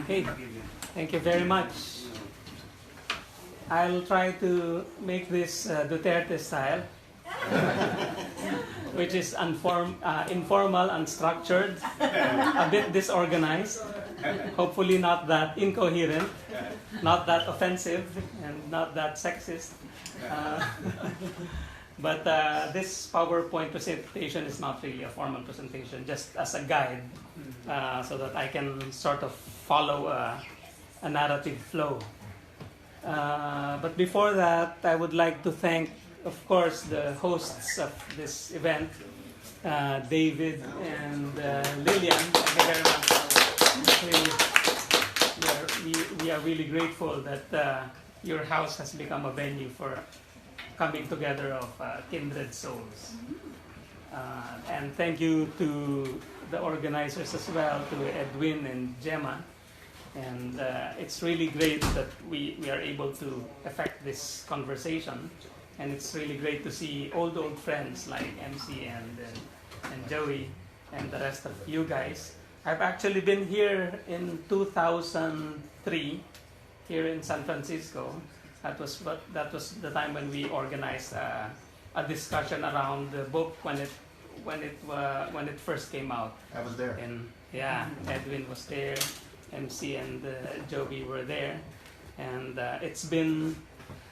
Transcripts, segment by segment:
Okay, thank you very much. I'll try to make this Duterte style, which is informal, unstructured, a bit disorganized, hopefully not that incoherent, not that offensive, and not that sexist. But this PowerPoint presentation is not really a formal presentation, just as a guide, so that I can sort of follow a narrative flow. But before that, I would like to thank, of course, the hosts of this event, David and Lillian. Thank you very much. We are really grateful that your house has become a venue for coming together of kindred souls. And thank you to the organizers as well, to Edwin and Gemma. And it's really great that we are able to effect this conversation. And it's really great to see old friends like MC and Joey and the rest of you guys. I've actually been here in 2003, here in San Francisco. That was the time when we organized a discussion around the book when it first came out. I was there. And Edwin was there, MC and Joey were there, and it's been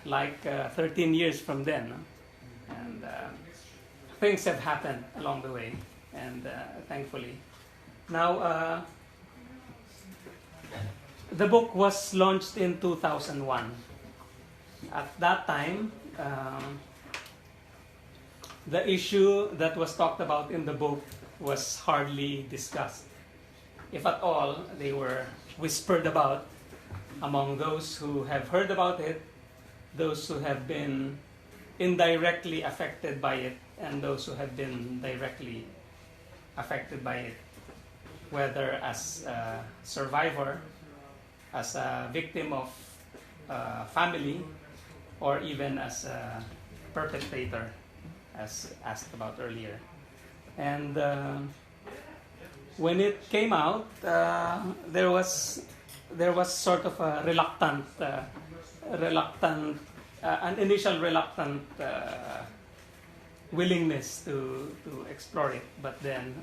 like 13 years from then, and things have happened along the way, and thankfully. Now, the book was launched in 2001. At that time, the issue that was talked about in the book was hardly discussed. If at all, they were whispered about among those who have heard about it, those who have been indirectly affected by it, and those who have been directly affected by it, whether as a survivor, as a victim of family, or even as a perpetrator, as asked about earlier. And when it came out, there was sort of a an initial reluctant willingness to explore it. But then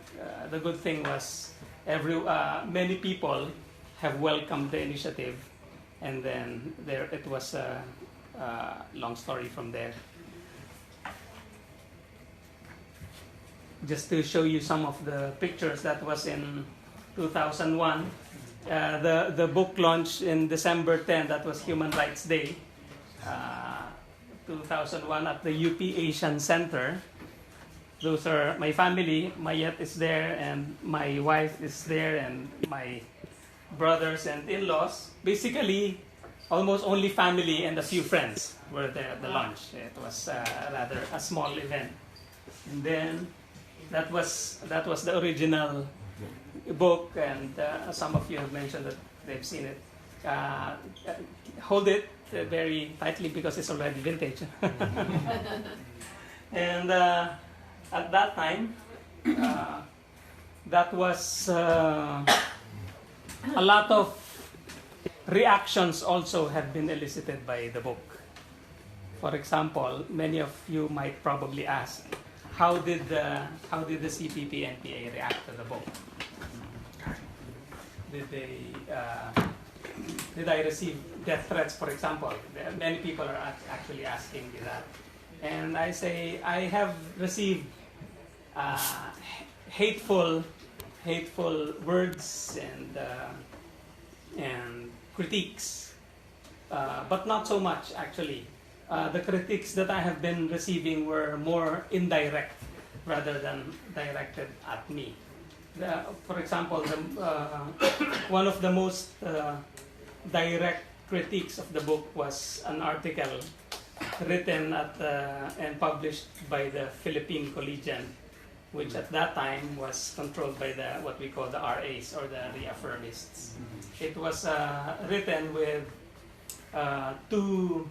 the good thing was many people have welcomed the initiative, and then it was a long story from there. Just to show you some of the pictures, that was in 2001. The book launched in December 10, that was Human Rights Day, 2001 at the UP Asian Center. Those are my family. Mayet is there, and my wife is there, and my brothers and in-laws. Basically, almost only family and a few friends were there at the lunch. It was rather a small event. And then that was the original book, and some of you have mentioned that they've seen it. Hold it very tightly because it's already vintage. And at that time, that was a lot of reactions also have been elicited by the book. For example, many of you might probably ask, how did the CPP-NPA react to the book? Did I receive death threats, for example? Many people are actually asking me that. And I say, I have received hateful words and critiques, but not so much actually. The critiques that I have been receiving were more indirect rather than directed at me. For example, one of the most direct critiques of the book was an article written and published by the Philippine Collegian, which at that time was controlled by what we call the RAs, or the reaffirmists. It was written with two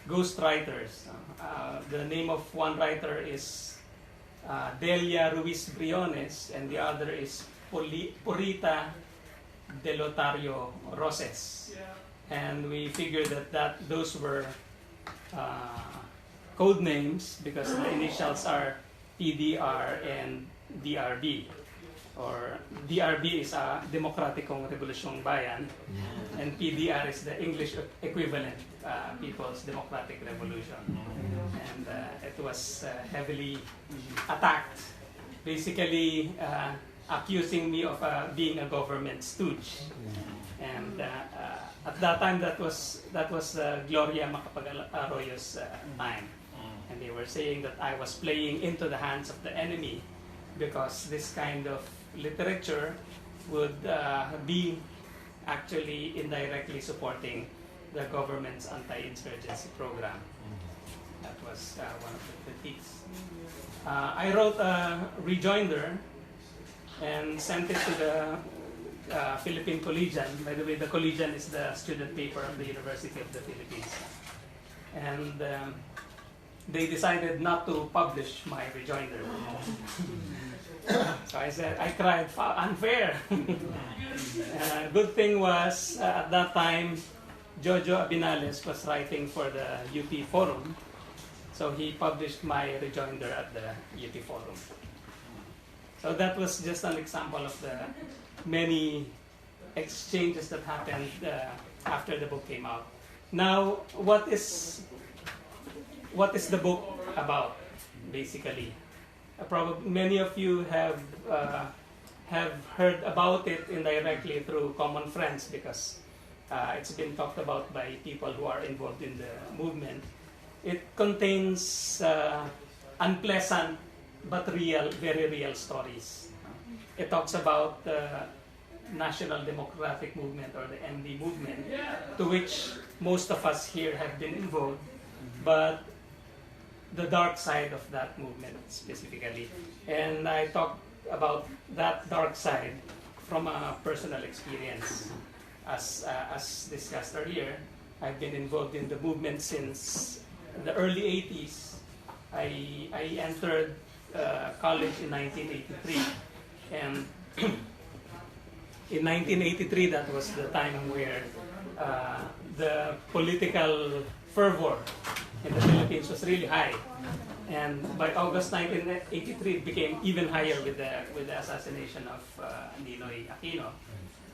ghostwriters. The name of one writer is Delia Ruiz Briones, and the other is Purita Delotario Roses. And we figured that those were code names because the initials are PDR and DRB. Or DRB is a Demokratikong Revolusyong Bayan, and PDR is the English equivalent, People's Democratic Revolution. And it was heavily attacked, basically accusing me of being a government stooge. And at that time, that was Gloria Macapagal-Arroyo's time. And they were saying that I was playing into the hands of the enemy because this kind of literature would be actually indirectly supporting the government's anti-insurgency program. That was one of the critiques. I wrote a rejoinder and sent it to the Philippine Collegian. By the way, the Collegian is the student paper of the University of the Philippines. And they decided not to publish my rejoinder. So I said, I cried, unfair. Good thing was, at that time, Jojo Abinales was writing for the UP Forum. So he published my rejoinder at the UP Forum. So that was just an example of the many exchanges that happened after the book came out. Now, what is the book about, basically? Probably many of you have heard about it indirectly through common friends because it's been talked about by people who are involved in the movement. It contains unpleasant but real, very real stories. It talks about the National Democratic Movement or the ND movement, to which most of us here have been involved, but the dark side of that movement specifically. And I talk about that dark side from a personal experience. As discussed earlier, I've been involved in the movement since the early 80s. I entered college in 1983, and in 1983 that was the time where the political fervor in the Philippines was really high, and by August 1983 it became even higher with the assassination of Ninoy Aquino.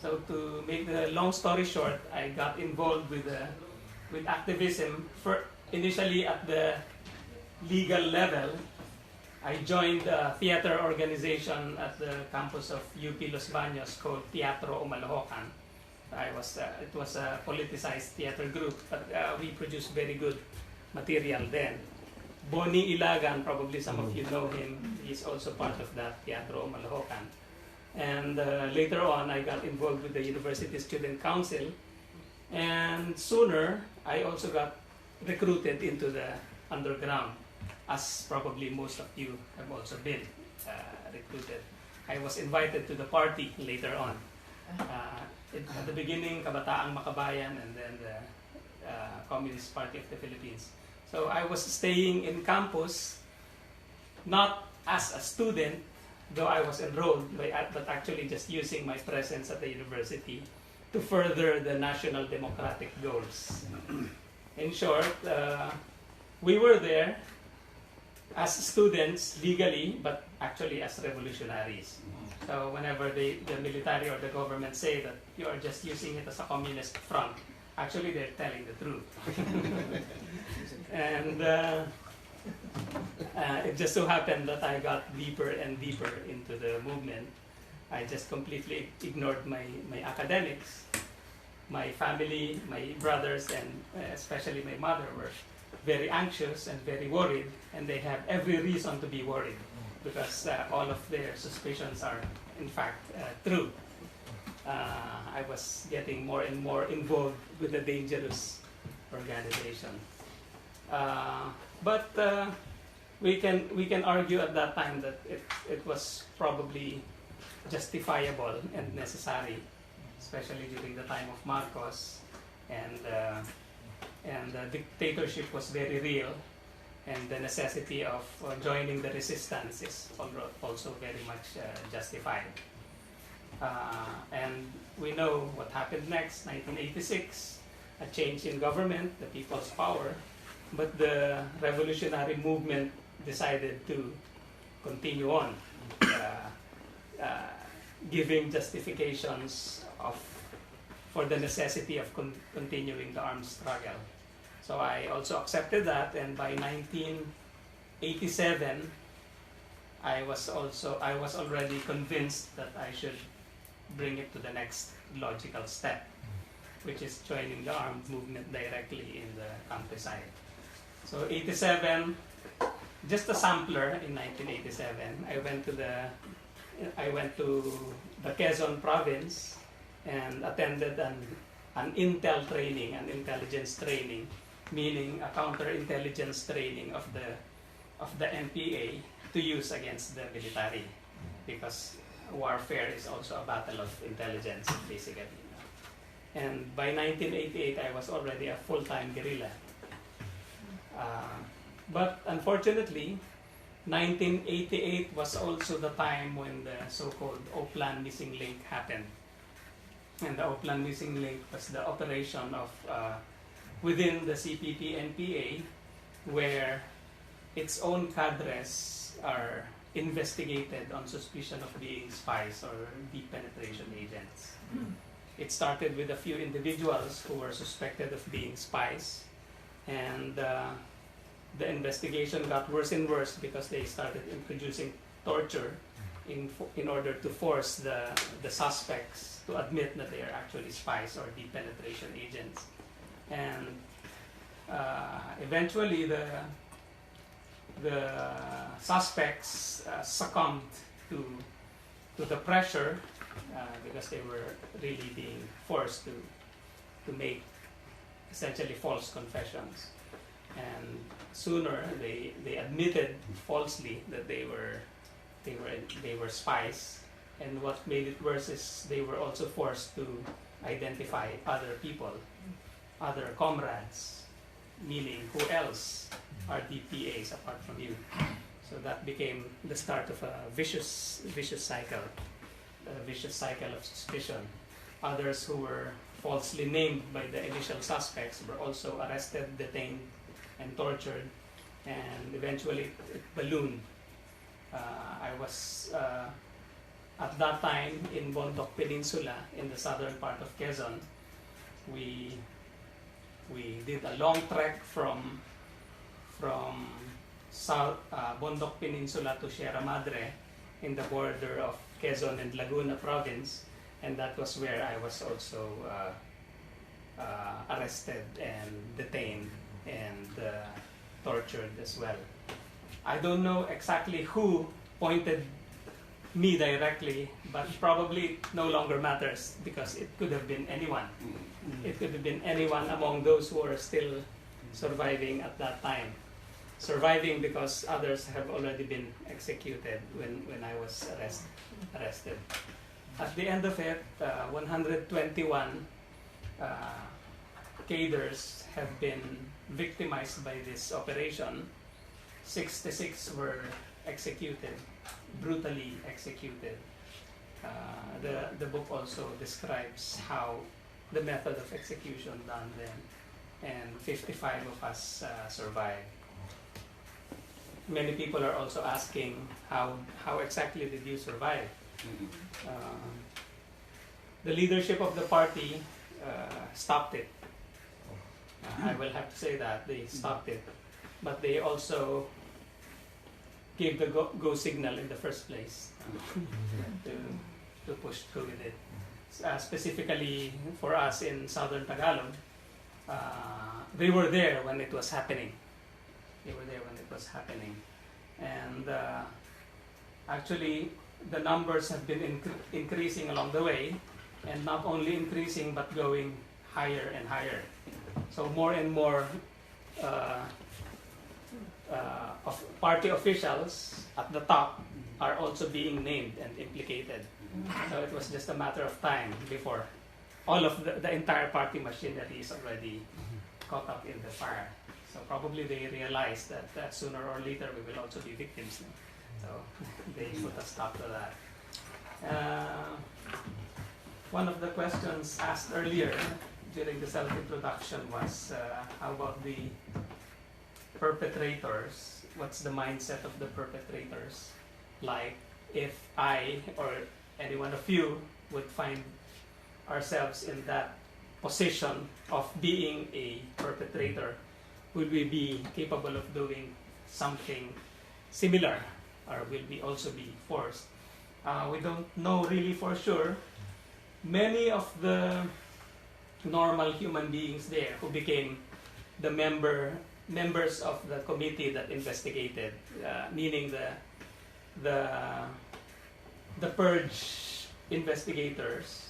So to make the long story short, I got involved with activism initially at the legal level. I joined a theater organization at the campus of UP Los Baños called Teatro Umalahocan. It was a politicized theater group, but we produced very good material then. Boni Ilagan, probably some of you know him, he's also part of that Teatro Umalahocan. And later on, I got involved with the University Student Council, and sooner, I also got recruited into the underground, as probably most of you have also been recruited. I was invited to the party later on. At the beginning, Kabataang Makabayan, and then the Communist Party of the Philippines. So I was staying in campus, not as a student, though I was enrolled, but actually just using my presence at the university to further the national democratic goals. In short, we were there as students legally, but actually as revolutionaries. So whenever the military or the government say that you are just using it as a communist front, actually they're telling the truth. And it just so happened that I got deeper and deeper into the movement. I just completely ignored my academics. My family, my brothers, and especially my mother were very anxious and very worried, and they have every reason to be worried because all of their suspicions are in fact true. I was getting more and more involved with the dangerous organization. But we can argue at that time that it was probably justifiable and necessary, especially during the time of Marcos, and the dictatorship was very real, and the necessity of joining the resistance is also very much justified. And we know what happened next, 1986, a change in government, the people's power, but the revolutionary movement decided to continue on, giving justifications for the necessity of continuing the armed struggle. So I also accepted that, and by 1987, I was already convinced that I should bring it to the next logical step, which is joining the armed movement directly in the countryside. So 87, just a sampler in 1987, I went to the Quezon province and attended an intel training, an intelligence training, meaning a counterintelligence training of the NPA to use against the military, because warfare is also a battle of intelligence, basically. And by 1988, I was already a full-time guerrilla. But unfortunately, 1988 was also the time when the so-called Oplan Missing Link happened. And the Oplan Missing Link was the operation of within the CPP-NPA, where its own cadres are investigated on suspicion of being spies or deep penetration agents. It started with a few individuals who were suspected of being spies, and the investigation got worse and worse because they started introducing torture in order to force the suspects to admit that they are actually spies or deep penetration agents. And eventually the suspects succumbed to the pressure because they were really being forced to make essentially false confessions. And sooner they admitted falsely that they were spies. And what made it worse is they were also forced to identify other people, other comrades, meaning who else are DPAs apart from you. So that became the start of a vicious cycle, a vicious cycle of suspicion. Others who were falsely named by the initial suspects were also arrested, detained, and tortured, and eventually it ballooned. I was at that time in Bondok Peninsula in the southern part of Quezon. We did a long trek from South Bondok Peninsula to Sierra Madre in the border of Quezon and Laguna province, and that was where I was also arrested and detained and tortured as well. I don't know exactly who pointed me directly, but probably it no longer matters because it could have been anyone. It could have been anyone among those who are still surviving at that time. Surviving because others have already been executed when I was arrested. At the end of it, 121 cadres have been victimized by this operation. 66 were executed, brutally executed. The book also describes how the method of execution done then, and 55 of us survived. Many people are also asking how exactly did you survive? The leadership of the party stopped it. I will have to say that they stopped it, but they also gave the go signal in the first place to push through with it. Specifically for us in southern Tagalog, they were there when it was happening. And actually the numbers have been increasing along the way, and not only increasing but going higher and higher. So more and more of party officials at the top are also being named and implicated. So it was just a matter of time before all of the entire party machinery is already caught up in the fire. So probably they realized that sooner or later we will also be victims. So they put a stop to that. One of the questions asked earlier during the self-introduction was how about the perpetrators? What's the mindset of the perpetrators? Like if I or any one of you would find ourselves in that position of being a perpetrator, will we be capable of doing something similar, or will we also be forced? We don't know really for sure. Many of the normal human beings there who became the members of the committee that investigated, meaning the purge investigators,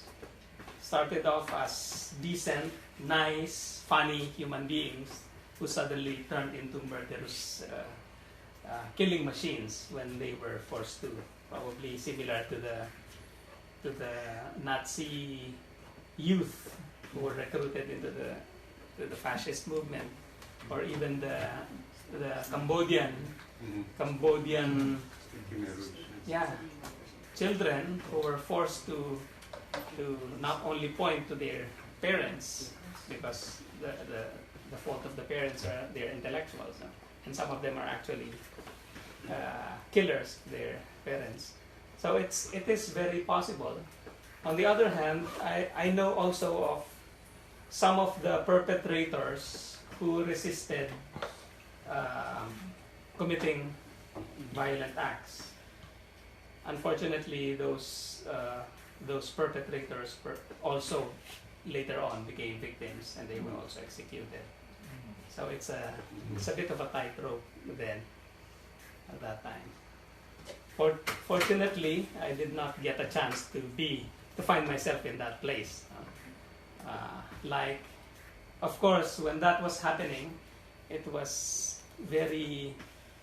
started off as decent, nice, funny human beings who suddenly turned into murderous killing machines when they were forced to. Probably similar to the Nazi youth who were recruited into the fascist movement, or even the Cambodian children who were forced to not only point to their parents, because the fault of the parents are they're intellectuals, and some of them are actually killers, their parents. So it is very possible. On the other hand, I know also of some of the perpetrators who resisted committing violent acts. Unfortunately, those perpetrators also later on became victims, and they were also executed. So it's a bit of a tightrope then at that time. Fortunately, I did not get a chance to find myself in that place. Like, of course, when that was happening, it was very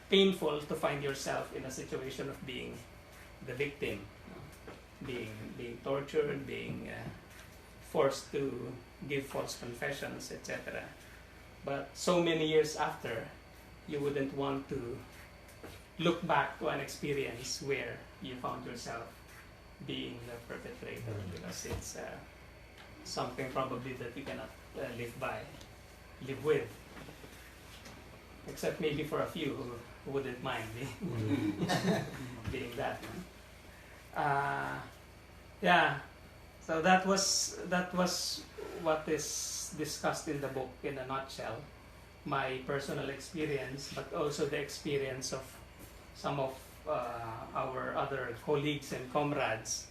painful to find yourself in a situation of being the victim, being tortured, being forced to give false confessions, etc. But so many years after, you wouldn't want to look back to an experience where you found yourself being the perpetrator, because it's something probably that you cannot live with, except maybe for a few who wouldn't mind being that. Yeah, so that was what is discussed in the book in a nutshell. My personal experience, but also the experience of some of our other colleagues and comrades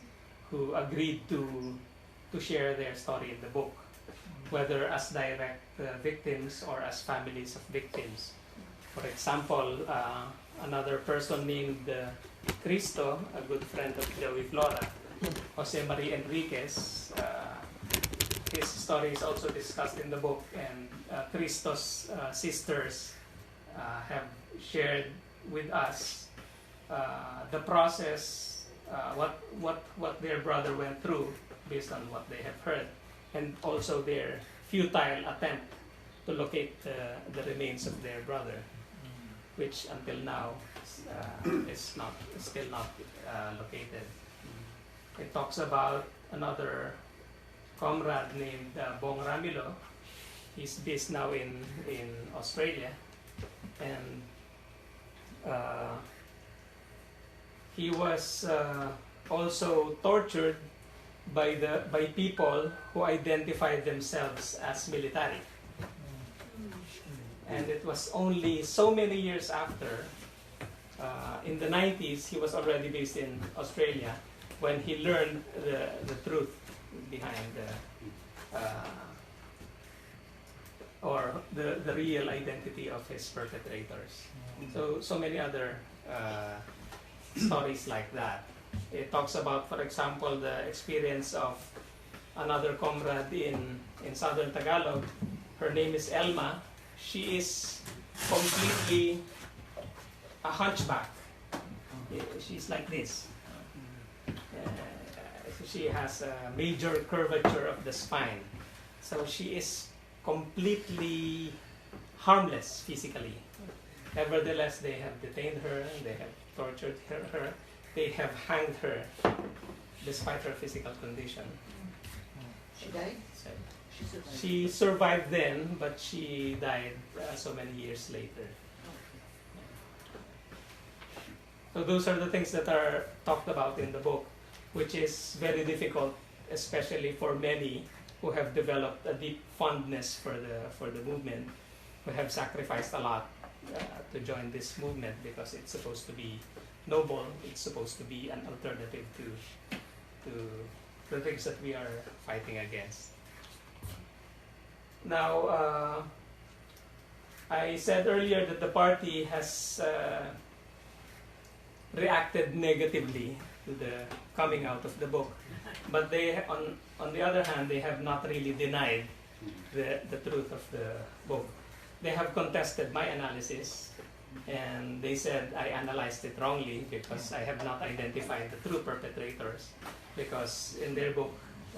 who agreed to share their story in the book, whether as direct victims or as families of victims. For example, another person named Cristo, a good friend of Joey Flora, Jose Marie Enriquez, his story is also discussed in the book, and Cristo's sisters have shared with us the process, what their brother went through based on what they have heard, and also their futile attempt to locate the remains of their brother, which until now is still not located. It talks about another comrade named Bong Ramilo. He's based now in Australia, and he was also tortured by people who identified themselves as military. And it was only so many years after, in the 90s, he was already based in Australia, when he learned the truth behind the real identity of his perpetrators. So many other stories like that. It talks about, for example, the experience of another comrade in southern Tagalog. Her name is Elma. She is completely a hunchback. She's like this. She has a major curvature of the spine. So she is completely harmless physically. Nevertheless, they have detained her, they have tortured her, they have hanged her despite her physical condition. She died? So, She survived. she survived then, but she died so many years later. So those are the things that are talked about in the book, which is very difficult, especially for many who have developed a deep fondness for the movement, who have sacrificed a lot to join this movement because it's supposed to be noble. It's supposed to be an alternative to the things that we are fighting against. Now, I said earlier that the party has reacted negatively to the coming out of the book, but they, on the other hand, they have not really denied the truth of the book. They have contested my analysis, and they said I analyzed it wrongly because I have not identified the true perpetrators, because in their book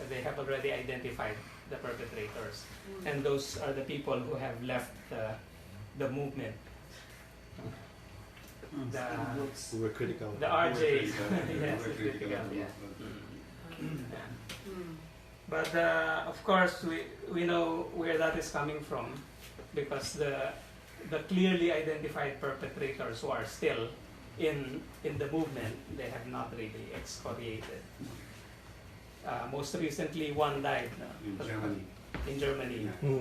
they have already identified the perpetrators, and those are the people who have left the movement. We were critical. The RJ, We yes, were the critical. critical, yeah. Mm. But of course, we know where that is coming from, because the clearly identified perpetrators who are still in the movement, they have not really excoriated. Most recently, one died In Germany. in Germany. Yeah.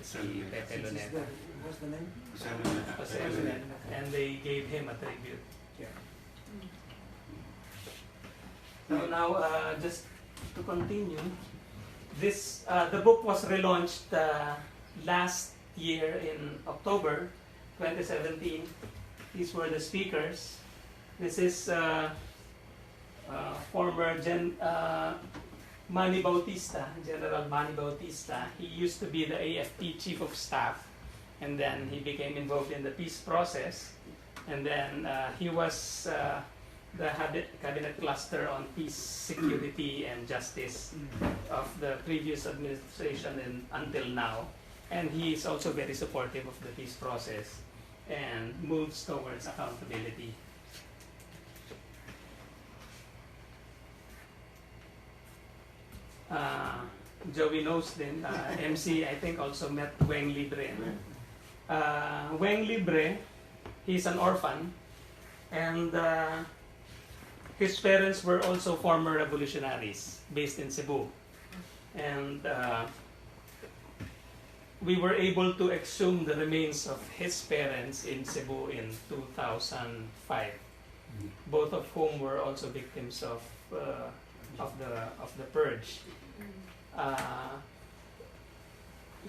Si Pepe Luneta. What's the name? Jose Luneta. And they gave him a tribute. So now, just to continue, this the book was relaunched last year in October 2017. These were the speakers. This is former Manny Bautista, General Manny Bautista. He used to be the AFP Chief of Staff, and then he became involved in the peace process, and then he was the cabinet cluster on peace, security, and justice of the previous administration and until now. And he is also very supportive of the peace process and moves towards accountability. Joey knows din, MC I think also met Weng Libre. Weng Libre, he's an orphan, and his parents were also former revolutionaries based in Cebu. And we were able to exhume the remains of his parents in Cebu in 2005, both of whom were also victims of the purge.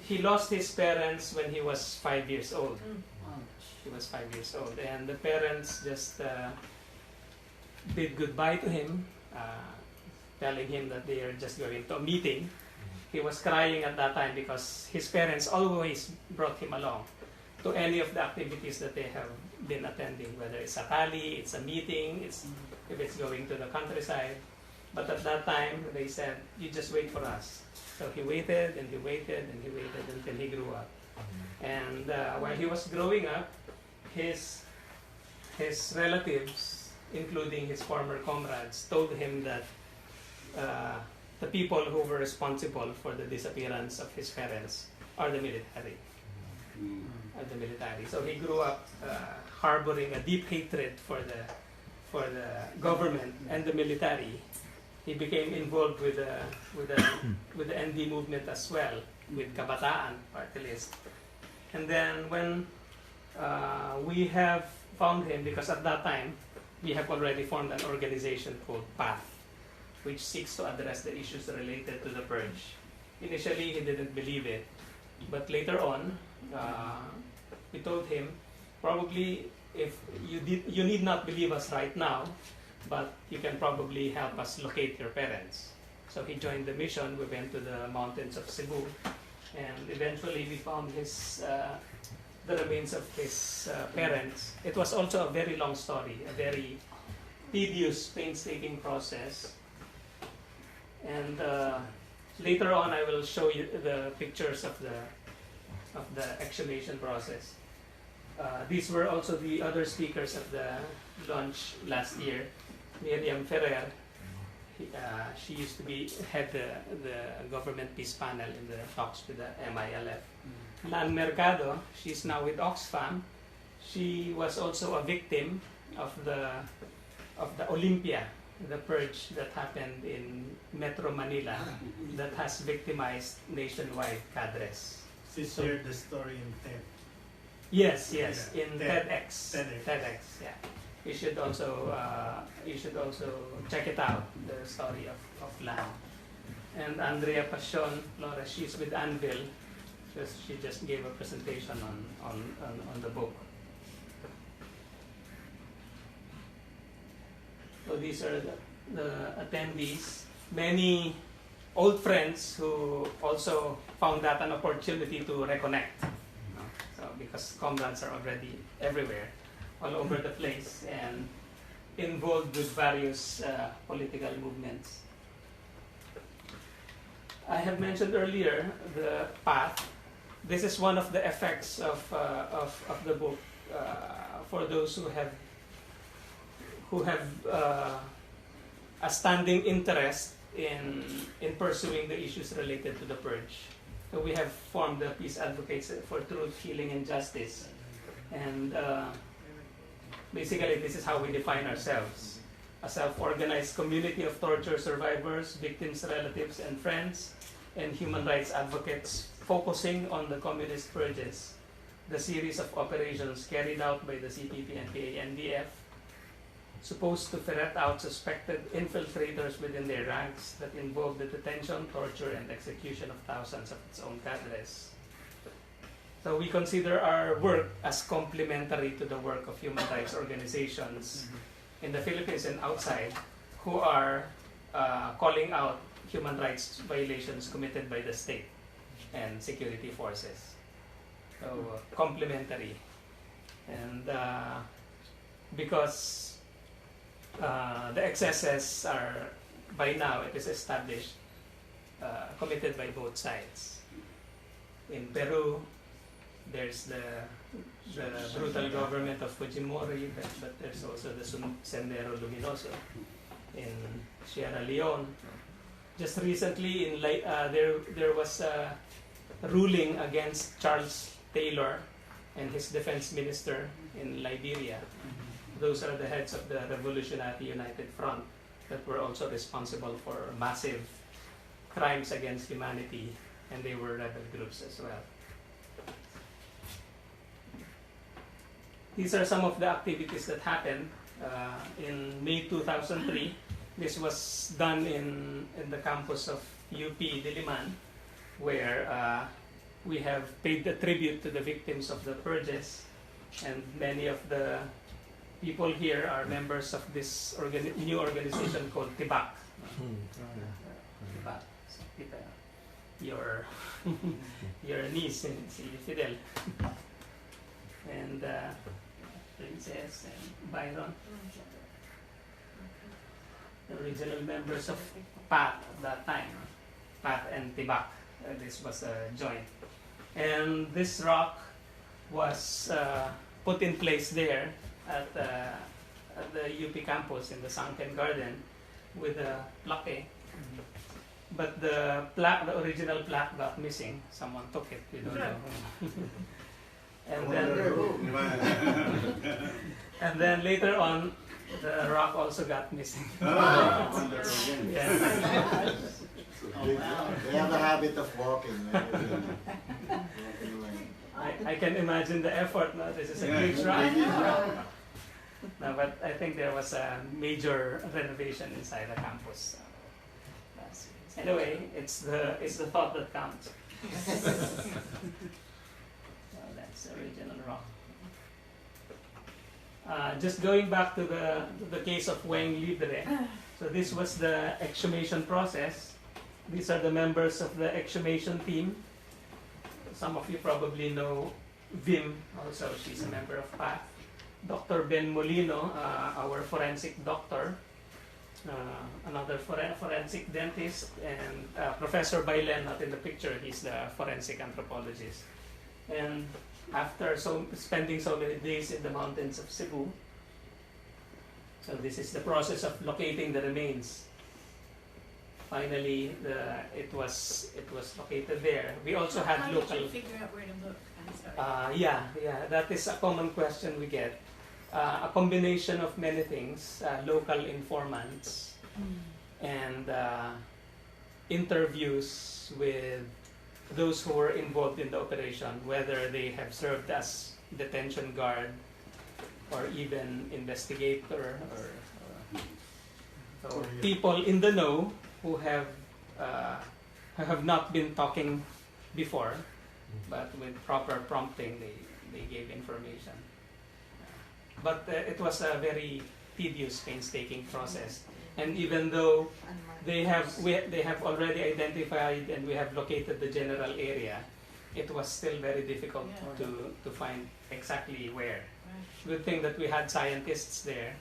He lost his parents when he was 5 years old. He was 5 years old, and the parents just bid goodbye to him, telling him that they are just going to a meeting. He was crying at that time because his parents always brought him along to any of the activities that they have been attending, whether it's a rally, it's a meeting, if it's going to the countryside. But at that time, they said, "You just wait for us." So he waited, and he waited, and he waited until he grew up. And while he was growing up, his relatives, including his former comrades, told him that the people who were responsible for the disappearance of his parents are the military. So he grew up harboring a deep hatred for the government and the military. He became involved with the ND movement as well, with Kabataan party list. And then when we have found him, because at that time we have already formed an organization called PATH, which seeks to address the issues related to the purge. Initially, he didn't believe it, but later on, we told him, probably if you need not believe us right now, but you can probably help us locate your parents. So he joined the mission. We went to the mountains of Cebu, and eventually we found the remains of his parents. It was also a very long story, a very tedious, painstaking process. And later on, I will show you the pictures of the exhumation process. These were also the other speakers of the launch last year. Miriam Ferrer, she used to be head the government peace panel in the talks with the MILF. Lan Mercado, she's now with Oxfam. She was also a victim of the Olympia, the purge that happened in Metro Manila that has victimized nationwide cadres. She shared the story in TED. Yes, Yeah. in TED. TEDx, yeah. You should also check it out, the story of Lan. And Andrea Pasion, Flores, she's with Anvil. She just gave a presentation on the book. So these are the attendees. Many old friends who also found that an opportunity to reconnect. So because comrades are already everywhere, all over the place, and involved with various political movements. I have mentioned earlier the path. This is one of the effects of the book for those who have a standing interest in pursuing the issues related to the purge. So we have formed the Peace Advocates for Truth, Healing, and Justice, and basically this is how we define ourselves: a self-organized community of torture survivors, victims, relatives, and friends, and human rights advocates focusing on the communist purges, the series of operations carried out by the CPP-NPA NDF, supposed to ferret out suspected infiltrators within their ranks that involved the detention, torture, and execution of thousands of its own cadres. So we consider our work as complementary to the work of human rights organizations in the Philippines and outside who are calling out human rights violations committed by the state and security forces. So complementary. And because the excesses are, by now it is established, committed by both sides. In Peru, there's the brutal government of Fujimori, but there's also the Sendero Luminoso. In Sierra Leone, just recently there was a ruling against Charles Taylor and his defense minister in Liberia. Those are the heads of the Revolutionary United Front that were also responsible for massive crimes against humanity, and they were rebel groups as well. These are some of the activities that happened in May 2003. This was done in the campus of UP Diliman, where we have paid a tribute to the victims of the purges, and many of the people here are members of this new organization called TIBAC. TIBAC. Your niece, si Fidel, and Princess and Byron, the original members of PAT at that time, PAT and TIBAC. This was a joint. And this rock was put in place there at the UP campus in the sunken garden with a plaque. But the original plaque got missing. Someone took it, we don't know. And then later on, the rock also got missing. Yeah. They have a habit of walking. I can imagine the effort. No? This is a huge rock. No, but I think there was a major renovation inside the campus. Anyway, it's the thought that counts. Well, that's the original rock. Just going back to the case of Weng Libre. So this was the exhumation process. These are the members of the exhumation team. Some of you probably know Vim also. She's a member of PATH. Dr. Ben Molino, our forensic doctor, another forensic dentist, and Professor Bailen, not in the picture, he's the forensic anthropologist. And after spending so many days in the mountains of Cebu, so this is the process of locating the remains. finally, it was located there. We also had How local. did you figure out where to look? I'm sorry. Yeah, that is a common question we get. A combination of many things: local informants and interviews with those who were involved in the operation, whether they have served as detention guard or even investigator or people in the know who have not been talking before, but with proper prompting they gave information. But it was a very tedious, painstaking process. And even though they have already identified and we have located the general area, it was still very difficult to find exactly where. Right. Good thing that we had scientists there.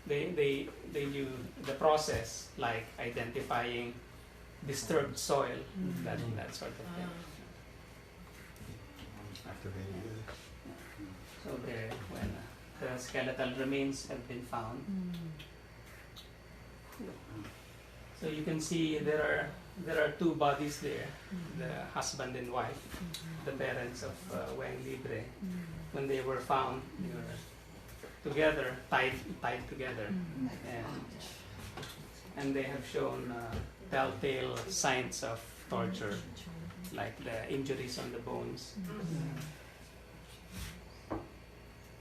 They knew the process, like identifying disturbed soil, that sort of thing. So there, when the skeletal remains have been found. So you can see there are two bodies there, the husband and wife, the parents of Weng Libre. When they were found, they were together, tied together, and they have shown telltale signs of torture, like the injuries on the bones.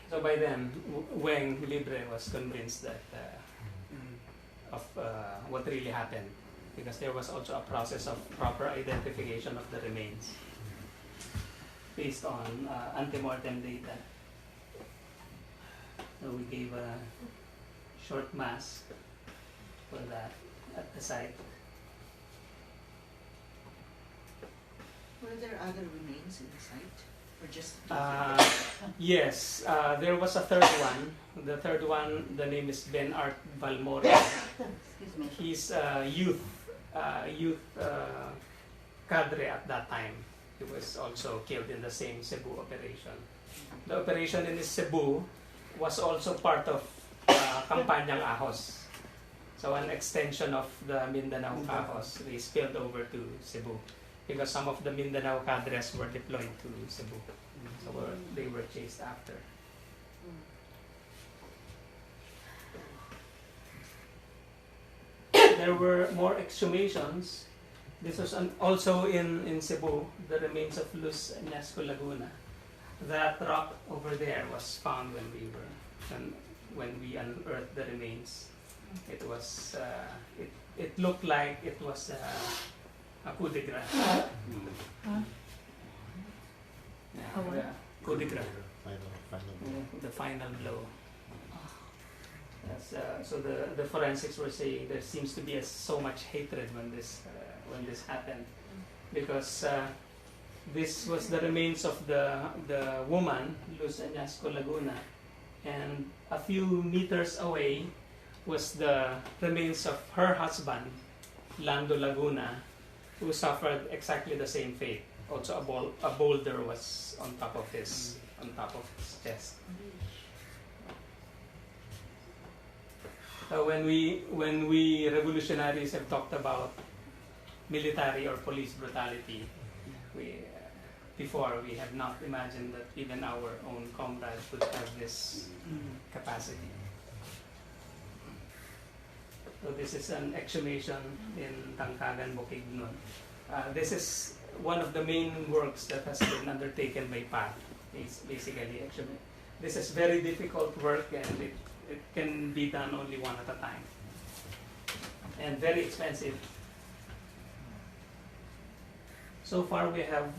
So by then, Weng Libre was convinced that of what really happened, because there was also a process of proper identification of the remains based on ante-mortem data. So we gave a short mass for that at the site. Were there other remains in the site? Or just Yes, there was a third one. The third one, the name is Ben Art Valmore. excuse me. He's a youth cadre at that time. He was also killed in the same Cebu operation. The operation in Cebu was also part of Campañang Ahos. So an extension of the Mindanao Ahos. They spilled over to Cebu because some of the Mindanao cadres were deployed to Cebu. So they were chased after. There were more exhumations. This was also in Cebu, the remains of Luz Iñasco Laguna. That rock over there was found when we unearthed the remains. It was it looked like it was a coup de grace. Coup de grace. The final blow. Yes, so the forensics were saying there seems to be so much hatred when this happened, because this was the remains of the woman, Luz Iñasco Laguna, and a few meters away was the remains of her husband, Lando Laguna, who suffered exactly the same fate. Also, a boulder was on top of his chest. When we revolutionaries have talked about military or police brutality, before we have not imagined that even our own comrades would have this capacity. So this is an exhumation in Tangkagan, Bukidnon. This is one of the main works that has been undertaken by PAT. It's basically exhumation. This is very difficult work, and it can be done only one at a time, and very expensive. So far we have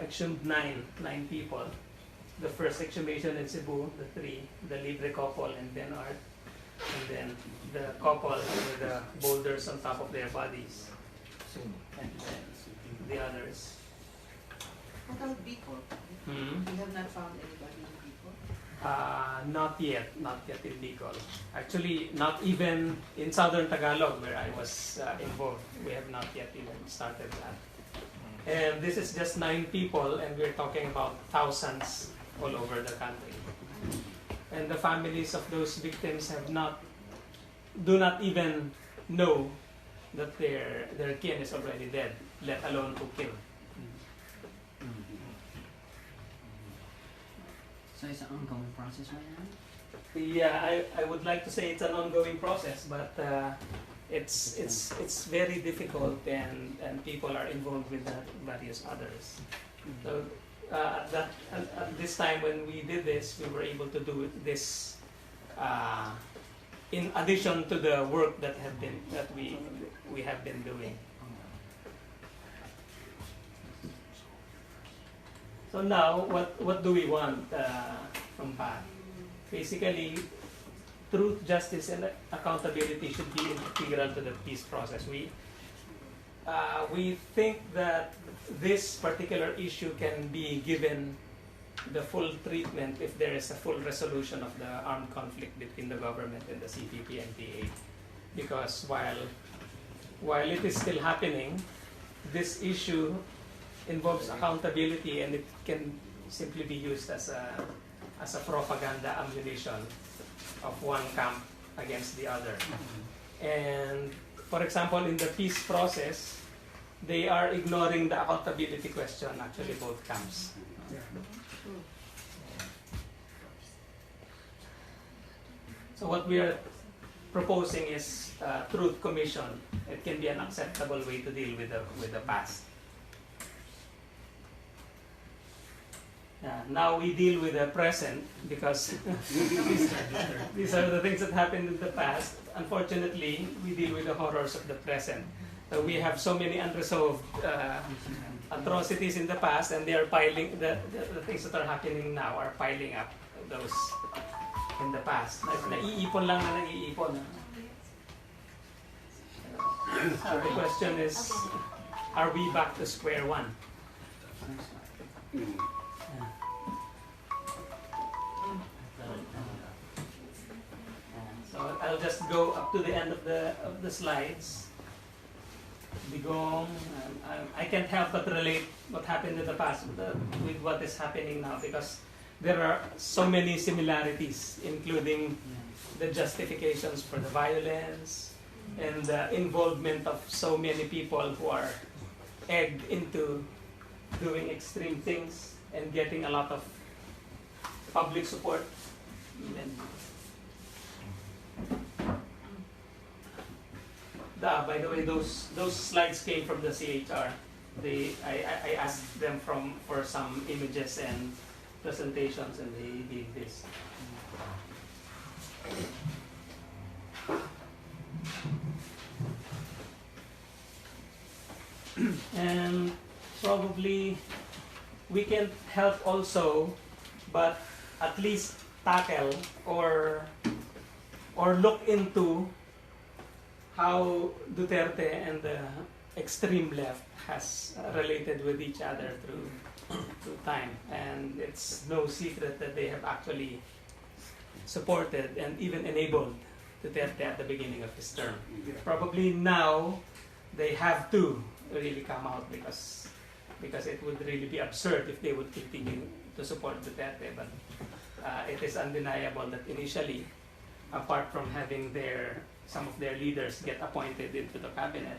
exhumed nine people. The first exhumation in Cebu, the Libre couple and Ben Art, and then the couple with the boulders on top of their bodies, and then the others. What about Bicol? You have not found anybody in Bicol? Not yet in Bicol. Actually, not even in southern Tagalog, where I was involved. We have not yet even started that. And this is just 9 people, and we're talking about thousands all over the country. And the families of those victims do not even know that their kin is already dead, let alone to kill. So it's an ongoing process right now? Yeah, I would like to say it's an ongoing process, but it's very difficult, and people are involved with various others. So at this time when we did this, we were able to do this in addition to the work that we have been doing. So now, what do we want from PAC? Basically, truth, justice, and accountability should be integral to the peace process. We think that this particular issue can be given the full treatment if there is a full resolution of the armed conflict between the government and the CPP-NPA. Because while it is still happening, this issue involves accountability, and it can simply be used as a propaganda ammunition of one camp against the other. And for example, in the peace process, they are ignoring the accountability question, actually both camps. So what we are proposing is truth commission. It can be an acceptable way to deal with the past. Now we deal with the present because these are the things that happened in the past. Unfortunately, we deal with the horrors of the present. So we have so many unresolved atrocities in the past, and they are piling. The things that are happening now are piling up those in the past. Naiipon lang na naiipon. So the question is, are we back to square one? So I'll just go up to the end of the slides. I can't help but relate what happened in the past with what is happening now, because there are so many similarities, including the justifications for the violence and the involvement of so many people who are egged into doing extreme things and getting a lot of public support. By the way, those slides came from the CHR. I asked them for some images and presentations, and they did this. And probably we can help also, but at least tackle or look into how Duterte and the extreme left has related with each other through time. And it's no secret that they have actually supported and even enabled Duterte at the beginning of his term. Probably now they have to really come out, because it would really be absurd if they would continue to support Duterte. But it is undeniable that initially, apart from having some of their leaders get appointed into the cabinet,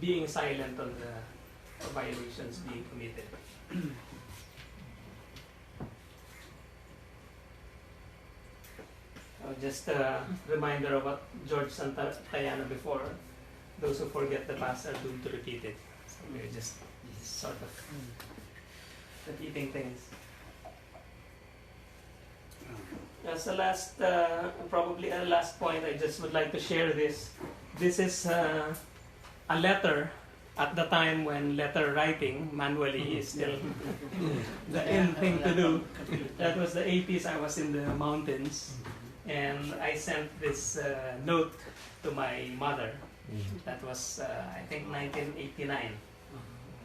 being silent on the violations being committed. Just a reminder of what George Santayana before, those who forget the past are doomed to repeat it. So we're just sort of repeating things. As a last, probably a last point, I just would like to share this. This is a letter at the time when letter writing manually is still the end thing to do. That was the 80s. I was in the mountains, and I sent this note to my mother. That was, I think, 1989.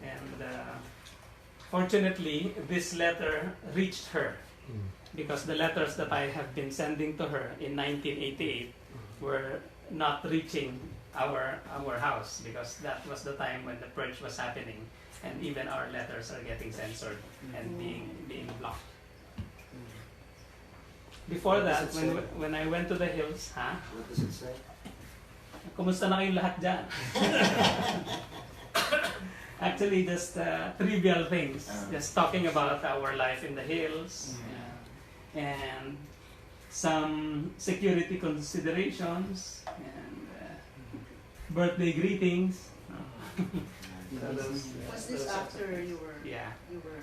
And fortunately, this letter reached her, because the letters that I have been sending to her in 1988 were not reaching our house, because that was the time when the purge was happening, and even our letters are getting censored and being blocked. Before that, when I went to the hills, What does it say? Kumusta na kayong lahat dyan? Actually, just trivial things. Just talking about our life in the hills. And some security considerations. And birthday greetings. Was this after you were? Yeah. You were.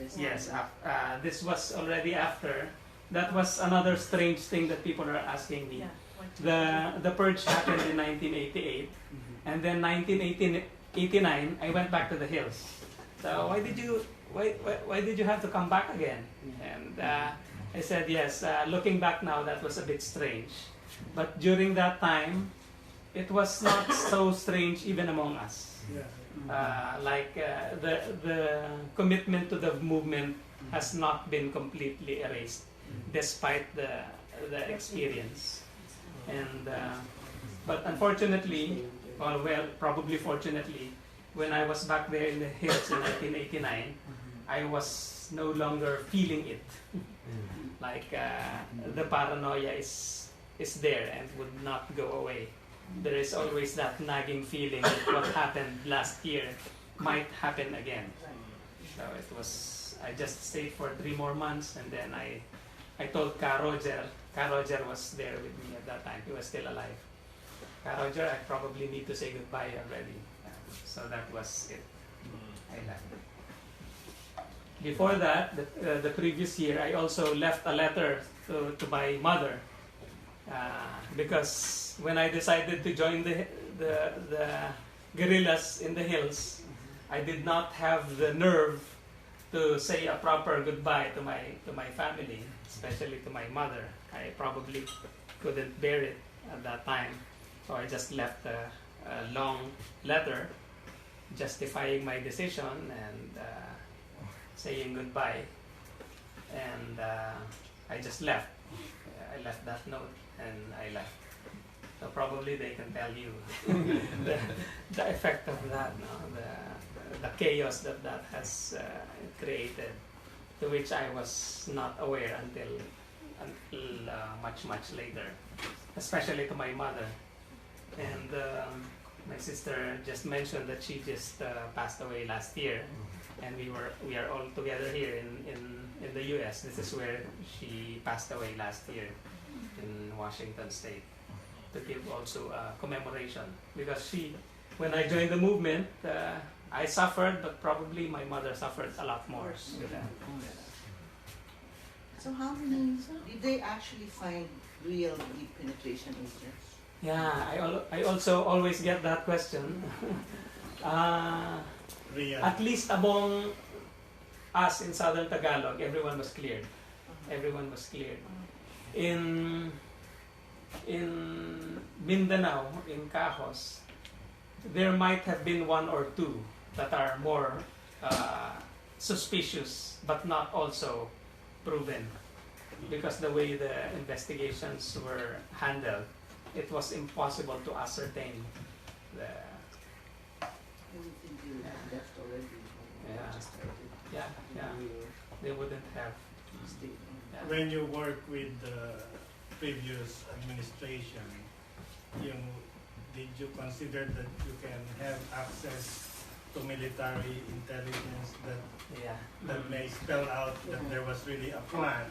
arrested? Yes, this was already after. That was another strange thing that people are asking me. Yeah. The purge happened in 1988, and then 1989 I went back to the hills. So why did you have to come back again? And I said yes. Looking back now, that was a bit strange, but during that time, it was not so strange even among us. The commitment to the movement has not been completely erased, despite the experience. And but unfortunately, probably fortunately, when I was back there in the hills in 1989, I was no longer feeling it. Like the paranoia is there and would not go away. There is always that nagging feeling that what happened last year might happen again. So it was, I just stayed for 3 more months, and then I told Ka Roger was there with me at that time. He was still alive. Ka Roger, I probably need to say goodbye already. So that was it. I left. Before that, the previous year, I also left a letter to my mother. Because when I decided to join the guerrillas in the hills, I did not have the nerve to say a proper goodbye to my family, especially to my mother. I probably couldn't bear it at that time, so I just left a long letter justifying my decision and saying goodbye, and I just left. I left that note and I left. So probably they can tell you the effect of that, no? The chaos that has created, to which I was not aware until much later, especially to my mother. And my sister just mentioned that she just passed away last year, and we are all together here in the U.S. This is where she passed away last year, in Washington State, to give also a commemoration, because when I joined the movement, I suffered, but probably my mother suffered a lot more with that. So how many did they actually find real deep penetration agents? Yeah, I also always get that question. Real. At least among us in Southern Tagalog, everyone was cleared. Everyone was cleared. In Mindanao, in Cajos, there might have been 1 or 2 that are more suspicious, but not also proven, because the way the investigations were handled, it was impossible to ascertain the. Everything you left already. Yeah. Just started. Yeah, they wouldn't have. Yeah. When you work with the previous administration, did you consider that you can have access to military intelligence that may spell out that there was really a plan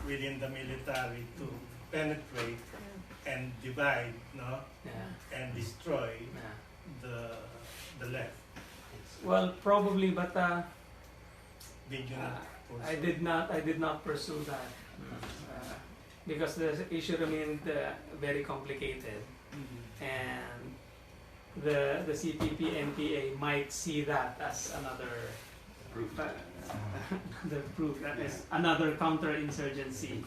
within the military to penetrate and divide, and destroy the left? Well, probably, but Did you not pursue? I did not pursue that because the issue remained very complicated, and the CPP-NPA might see that as another proof, that is another counterinsurgency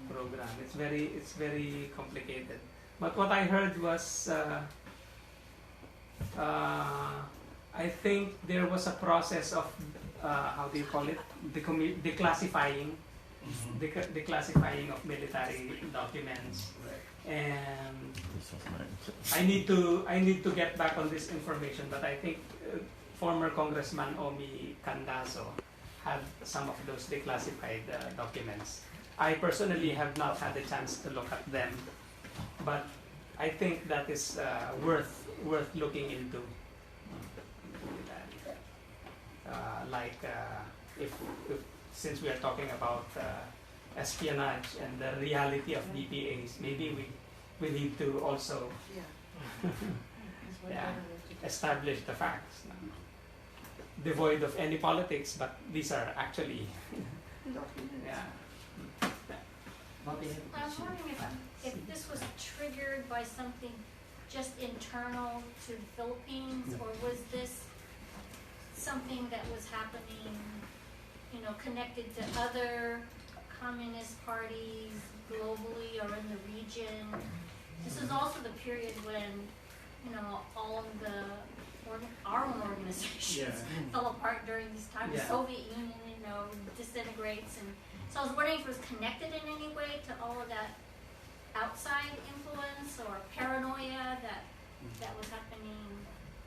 program. It's very complicated. But what I heard was, I think there was a process of how do you call it? Declassifying of military documents, and I need to get back on this information. But I think former Congressman Omi Candazo had some of those declassified documents. I personally have not had a chance to look at them, but I think that is worth looking into. If since we are talking about espionage and the reality of DPAs, maybe we need to also Yeah. That's why Yeah. I wanted to- establish the facts, devoid of any politics, but these are actually Documents. yeah. What they have I was wondering if this was triggered by something just internal to the Philippines, or was this something that was happening, you know, connected to other communist parties globally or in the region? This was also the period when, you know, all of our own organizations fell apart during this time. The Yeah. Soviet Union, you know, disintegrates, and so I was wondering if it was connected in any way to all of that outside influence or paranoia that was happening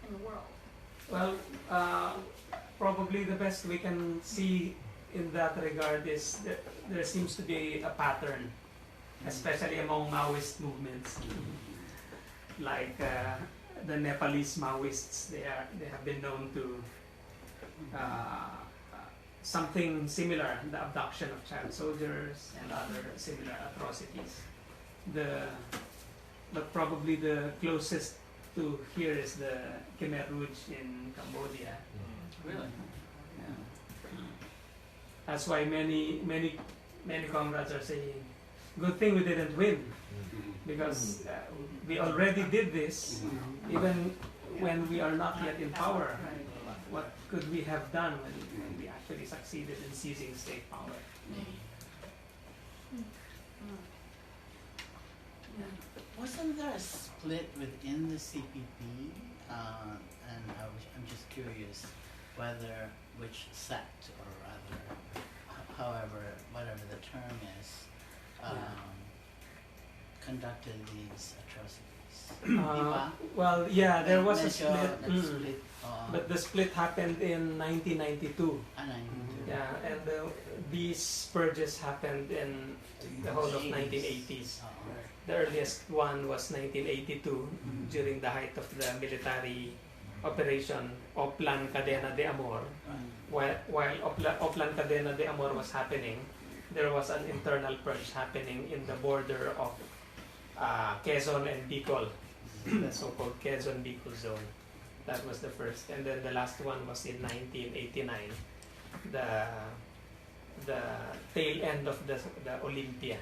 in the world. Well, probably the best we can see in that regard is that there seems to be a pattern, especially among Maoist movements, like the Nepalese Maoists. They have been known to something similar, the abduction of child soldiers and other similar atrocities. But probably the closest to here is the Khmer Rouge in Cambodia. Really? Yeah. That's why many comrades are saying, good thing we didn't win, because we already did this, even when we are not yet in power. What could we have done when we actually succeeded in seizing state power? Wasn't there a split within the CPP? And I'm just curious whether which sect, or rather, whatever the term is, conducted these atrocities. Well, yeah, there was a Medyo split, nag-split, but the split happened in 1992. Yeah, and these purges happened in the whole of 1980s. The earliest one was 1982, during the height of the military operation Oplan de Amor. While Oplan de Amor was happening, there was an internal purge happening in the border of Quezon and Bicol, the so-called Quezon-Bicol zone. That was the first, and then the last one was in 1989, the tail end of the Olympia.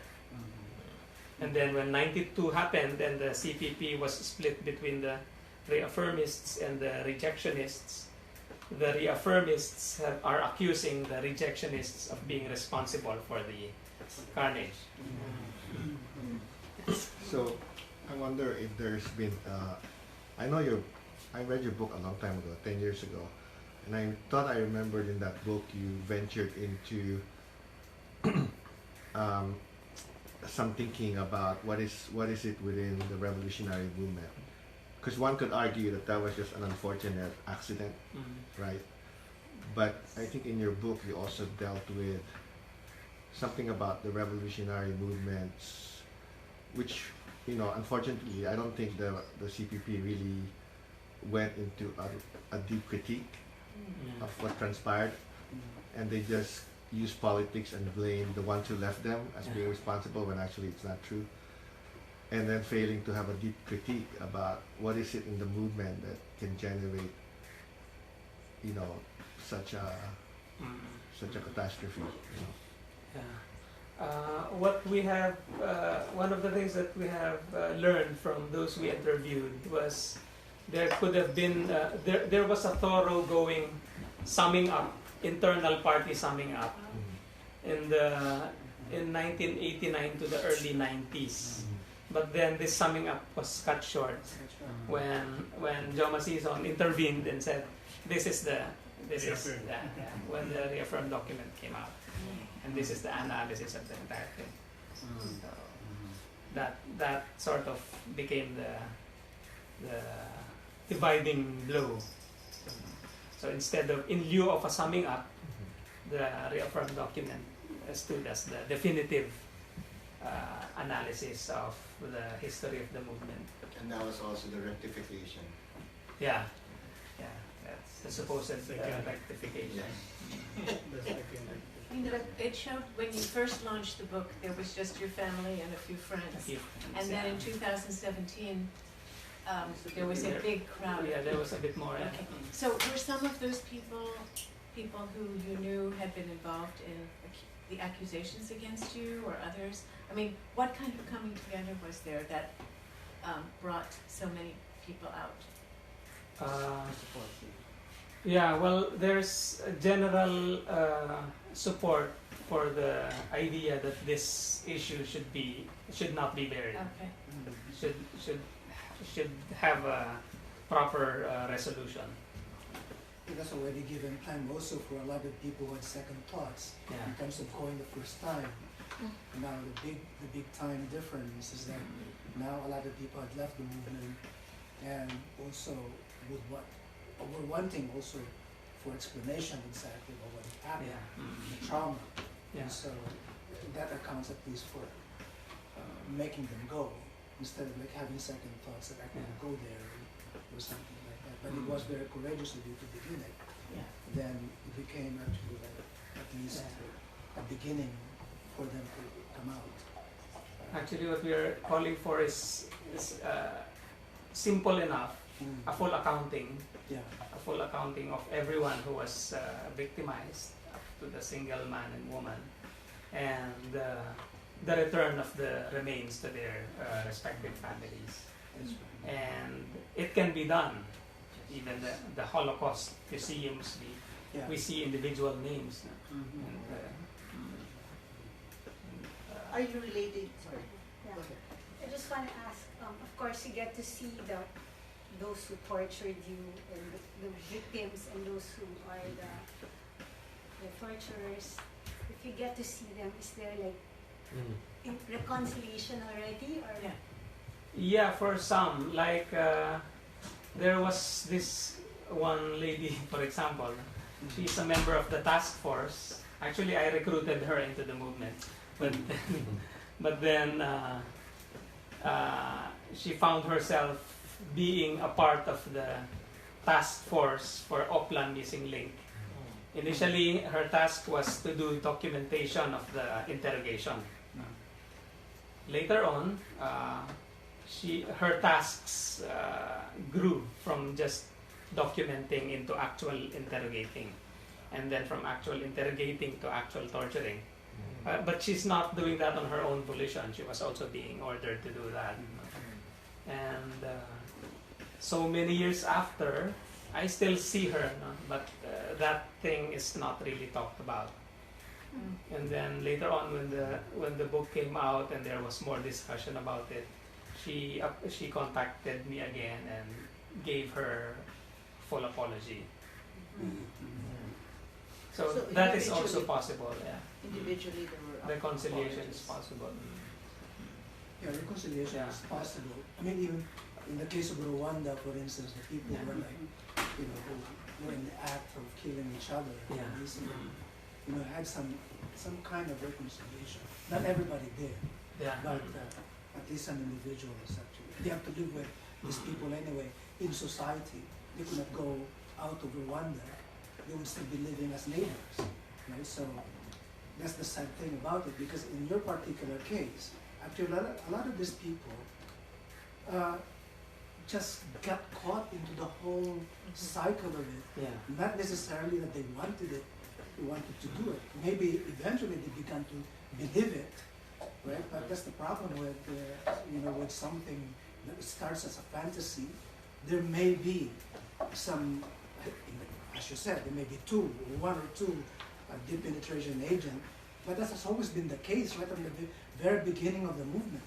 And then when 92 happened, then the CPP was split between the reaffirmists and the rejectionists. The reaffirmists are accusing the rejectionists of being responsible for the carnage. So, I wonder if there's been, I read your book a long time ago, 10 years ago, and I thought I remembered in that book you ventured into some thinking about what is it within the revolutionary movement. Because one could argue that was just an unfortunate accident, right? But I think in your book you also dealt with something about the revolutionary movements, which, unfortunately, I don't think the CPP really went into a deep critique of what transpired, and they just use politics and blame the ones who left them as being responsible when actually it's not true, and then failing to have a deep critique about what is it in the movement that can generate such a catastrophe. What we have, one of the things that we have learned from those we interviewed was there could have been, there was a thoroughgoing summing up, internal party summing up in 1989 to the early 90s. But then this summing up was cut short when Joma Sison intervened and said, this is when the reaffirmed document came out. And this is the analysis of the entire thing. So that sort of became the dividing blow. So in lieu of a summing up, the reaffirmed document stood as the definitive analysis of the history of the movement. And that was also the rectification. Yeah, yeah, that's the supposed rectification. The second. It showed when you first launched the book, there was just your family and a few friends. And then in 2017, there was a big crowd. Yeah, there was a bit more. Okay. So were some of those people who you knew had been involved in the accusations against you, or others? I mean, what kind of coming together was there that brought so many people out? Yeah, well, there's a general support for the idea that this issue should not be buried. Okay. Should have a proper resolution. It has already given time also for a lot of people who had second thoughts in terms of going the first time. Now the big time difference is that now a lot of people had left the movement and also were wanting also for explanation exactly of what happened, the trauma. Yeah. And so that accounts at least for making them go instead of like having second thoughts that I can go there or something like that. But it was very courageous of you to begin it. Yeah. Then it became actually like at least a beginning for them to come out. Actually, what we are calling for is simple enough, a full accounting. Yeah. A full accounting of everyone who was victimized, up to the single man and woman, and the return of the remains to their respective families. That's right. And it can be done. Even the Holocaust museums, we see individual names. And, Are you related? Sorry. Yeah. Go ahead. I just want to ask, of course you get to see those who tortured you and the victims and those who are the torturers. If you get to see them, is there like reconciliation already? Or yeah, for some, like there was this one lady, for example, she's a member of the task force. Actually, I recruited her into the movement, but then she found herself being a part of the task force for Oplan Missing Link. Initially, her task was to do documentation of the interrogation. Later on, her tasks grew from just documenting into actual interrogating, and then from actual interrogating to actual torturing. But she's not doing that on her own volition. She was also being ordered to do that. And so many years after, I still see her, but that thing is not really talked about. And then later on, when the book came out and there was more discussion about it, she contacted me again and gave her full apology. So that is also possible. Yeah. Individually, there were Reconciliation apologies. is possible. Yeah, reconciliation is possible. I mean, even in the case of Rwanda, for instance, the people were like, who were in the act of killing each other. Yeah. And basically, had some kind of reconciliation. Not everybody did, Yeah. but at least some individuals actually. They have to live with these people anyway in society. They could not go out of Rwanda. They would still be living as neighbors. Right? So that's the sad thing about it, because in your particular case, actually a lot of these people just got caught into the whole cycle of it. Yeah. Not necessarily that they wanted it, they wanted to do it. Maybe eventually they began to believe it, right? But that's the problem with, with something that starts as a fantasy. There may be some, as you said, there may be one or two deep penetration agent, but that has always been the case right from the very beginning of the movement,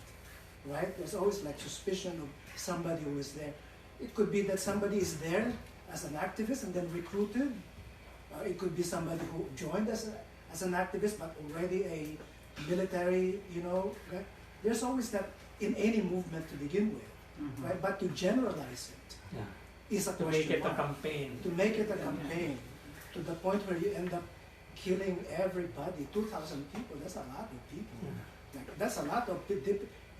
right? There's always like suspicion of somebody who is there. It could be that somebody is there as an activist and then recruited. It could be somebody who joined as an activist but already a military, right? There's always that in any movement to begin with, right? But to generalize it is a To question make it a mark. campaign. To make it a campaign, to the point where you end up killing everybody, 2,000 people, that's a lot of people. Like, that's a lot of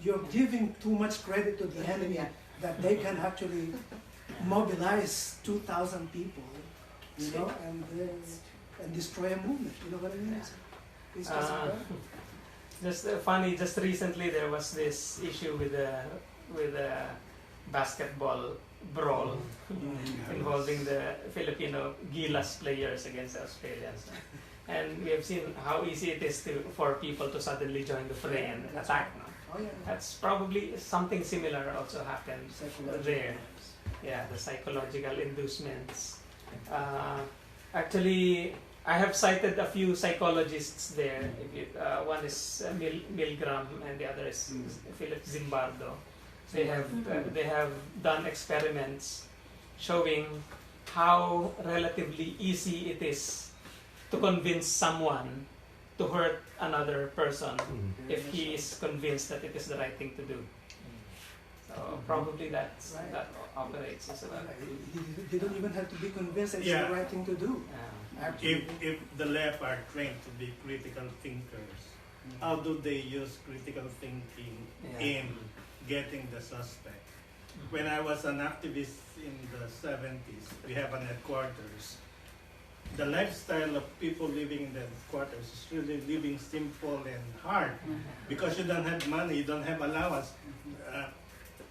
you're giving too much credit to the enemy that they can actually mobilize 2,000 people, you know, and destroy a movement. You know what I mean? It's just funny. Just recently, there was this issue with a basketball brawl involving the Filipino Gilas players against the Australians. And we have seen how easy it is for people to suddenly join the fray and attack. No? Oh, yeah. That's probably something similar also happened there. Yeah, the psychological inducements. Actually, I have cited a few psychologists there. One is Milgram and the other is Philip Zimbardo. They have done experiments showing how relatively easy it is to convince someone to hurt another person if he is convinced that it is the right thing to do. So probably that operates as well. They don't even have to be convinced it's the right thing to do. If the left are trained to be critical thinkers, how do they use critical thinking in getting the suspect? When I was an activist in the 70s, we have an headquarters. The lifestyle of people living in the headquarters is really living simple and hard because you don't have money, you don't have allowance.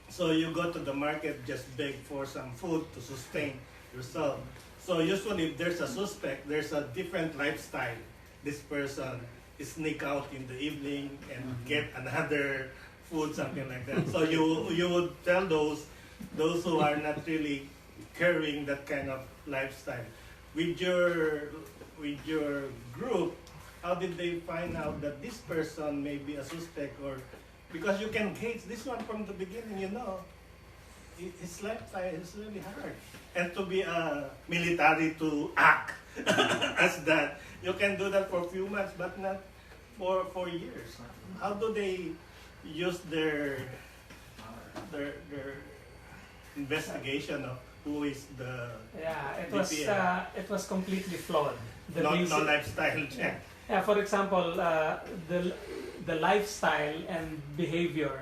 So you go to the market, just beg for some food to sustain yourself. So usually if there's a suspect, there's a different lifestyle. This person sneak out in the evening and get another food, something like that. So you would tell those who are not really carrying that kind of lifestyle. With your group, how did they find out that this person may be a suspect? Or because you can gauge this one from the beginning, you know, his lifestyle is really hard. And to be a military to act as that, you can do that for a few months, but not for years. How do they use their investigation of who is the it was completely flawed. no lifestyle check? Yeah, for example, the lifestyle and behavior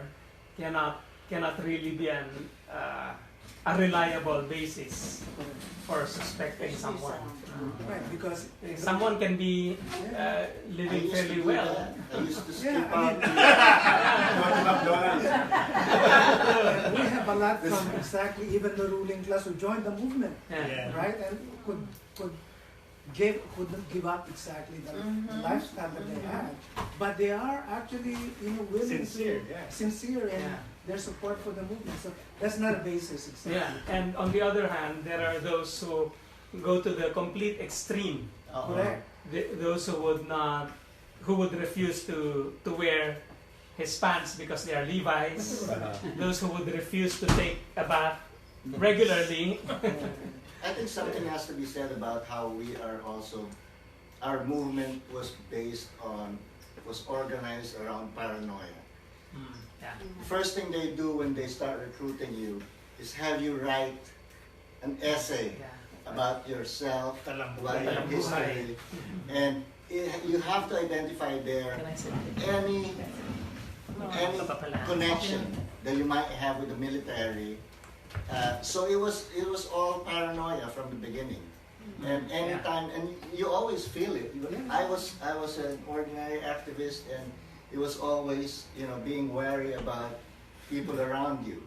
cannot really be a reliable basis for suspecting someone. Right, because Someone can be living fairly well. I used to skip Yeah, I out. we have a lot from exactly even the ruling class who joined the movement, Yeah. right, and couldn't give up exactly the lifestyle that they had, but they are actually willing Sincere, sincere in their support for the movement. So that's not a basis. Exactly. Yeah, and on the other hand, there are those who go to the complete extreme. Correct. Those who would refuse to wear his pants because they are Levi's. Those who would refuse to take a bath regularly. I think something has to be said about how we are also, our movement was organized around paranoia. First thing they do when they start recruiting you is have you write an essay about yourself, about your history, and you have to identify there any connection that you might have with the military. So it was all paranoia from the beginning, and anytime, and you always feel it. I was an ordinary activist, and it was always being wary about people around you.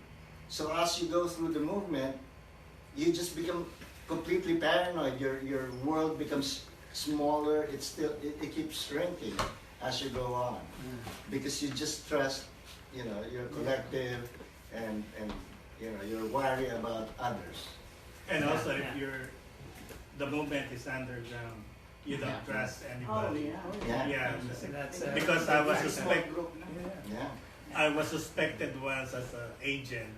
So as you go through the movement, you just become completely paranoid. Your world becomes smaller. It keeps shrinking as you go on, because you just trust your collective, and you're worried about others. And also, if the movement is underground, you don't trust anybody. Because I was suspected once as an agent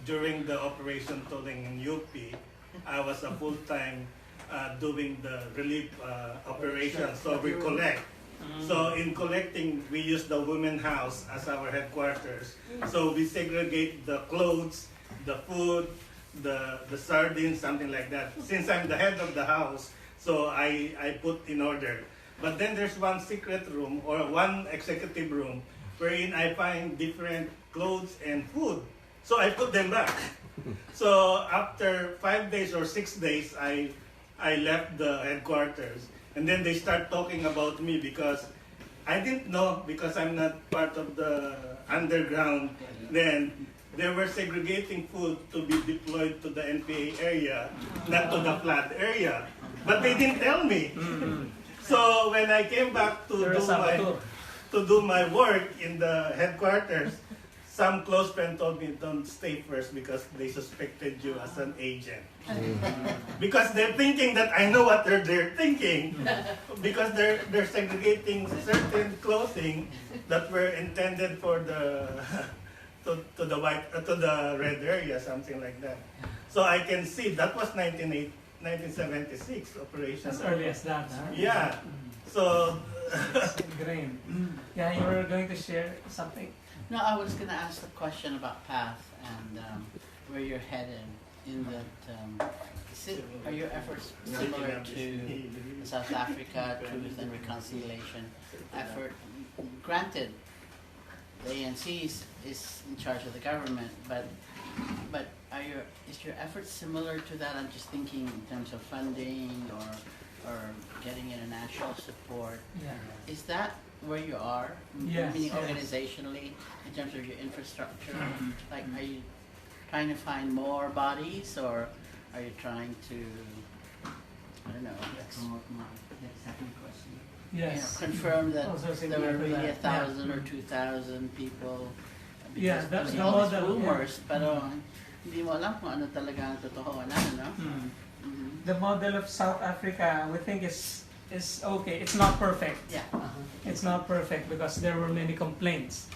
during the Operation Tolling in UP. I was a full-time doing the relief operation, so we collect. So in collecting, we use the women's house as our headquarters. So we segregate the clothes, the food, the sardines, something like that. Since I'm the head of the house, so I put in order. But then there's one secret room or one executive room wherein I find different clothes and food. So I put them back. So after 5 days or 6 days, I left the headquarters. And then they start talking about me because I didn't know, because I'm not part of the underground. Then they were segregating food to be deployed to the NPA area, not to the flood area. But they didn't tell me. So when I came back to do my work in the headquarters, some close friend told me, don't stay first because they suspected you as an agent. Because they're thinking that I know what they're thinking. Because they're segregating certain clothing that were intended for the to the red area, something like that. So I can see that was 1976 operation. As early as that, huh? Yeah. So Ingrained. Yeah, you were going to share something? No, I was going to ask the question about path and where you're headed. In that, are your efforts similar to the South Africa Truth and Reconciliation effort? Granted, the ANC is in charge of the government, but is your effort similar to that? I'm just thinking in terms of funding or getting international support. Yeah. Is that where you are? Yes, Meaning yes. organizationally, in terms of your infrastructure? Like, are you trying to find more bodies, or are you trying to, I don't know, Second question. Yes. confirm that Also there were similar to really that, 1,000 yeah. or 2,000 people? Yeah, Because that's there's the all these model, rumors, yeah. pero hindi mo alam kung ano talaga ang totohanan, no? Mm. Mhm. The model of South Africa, we think is okay. It's not perfect. Yeah. It's not perfect because there were many complaints.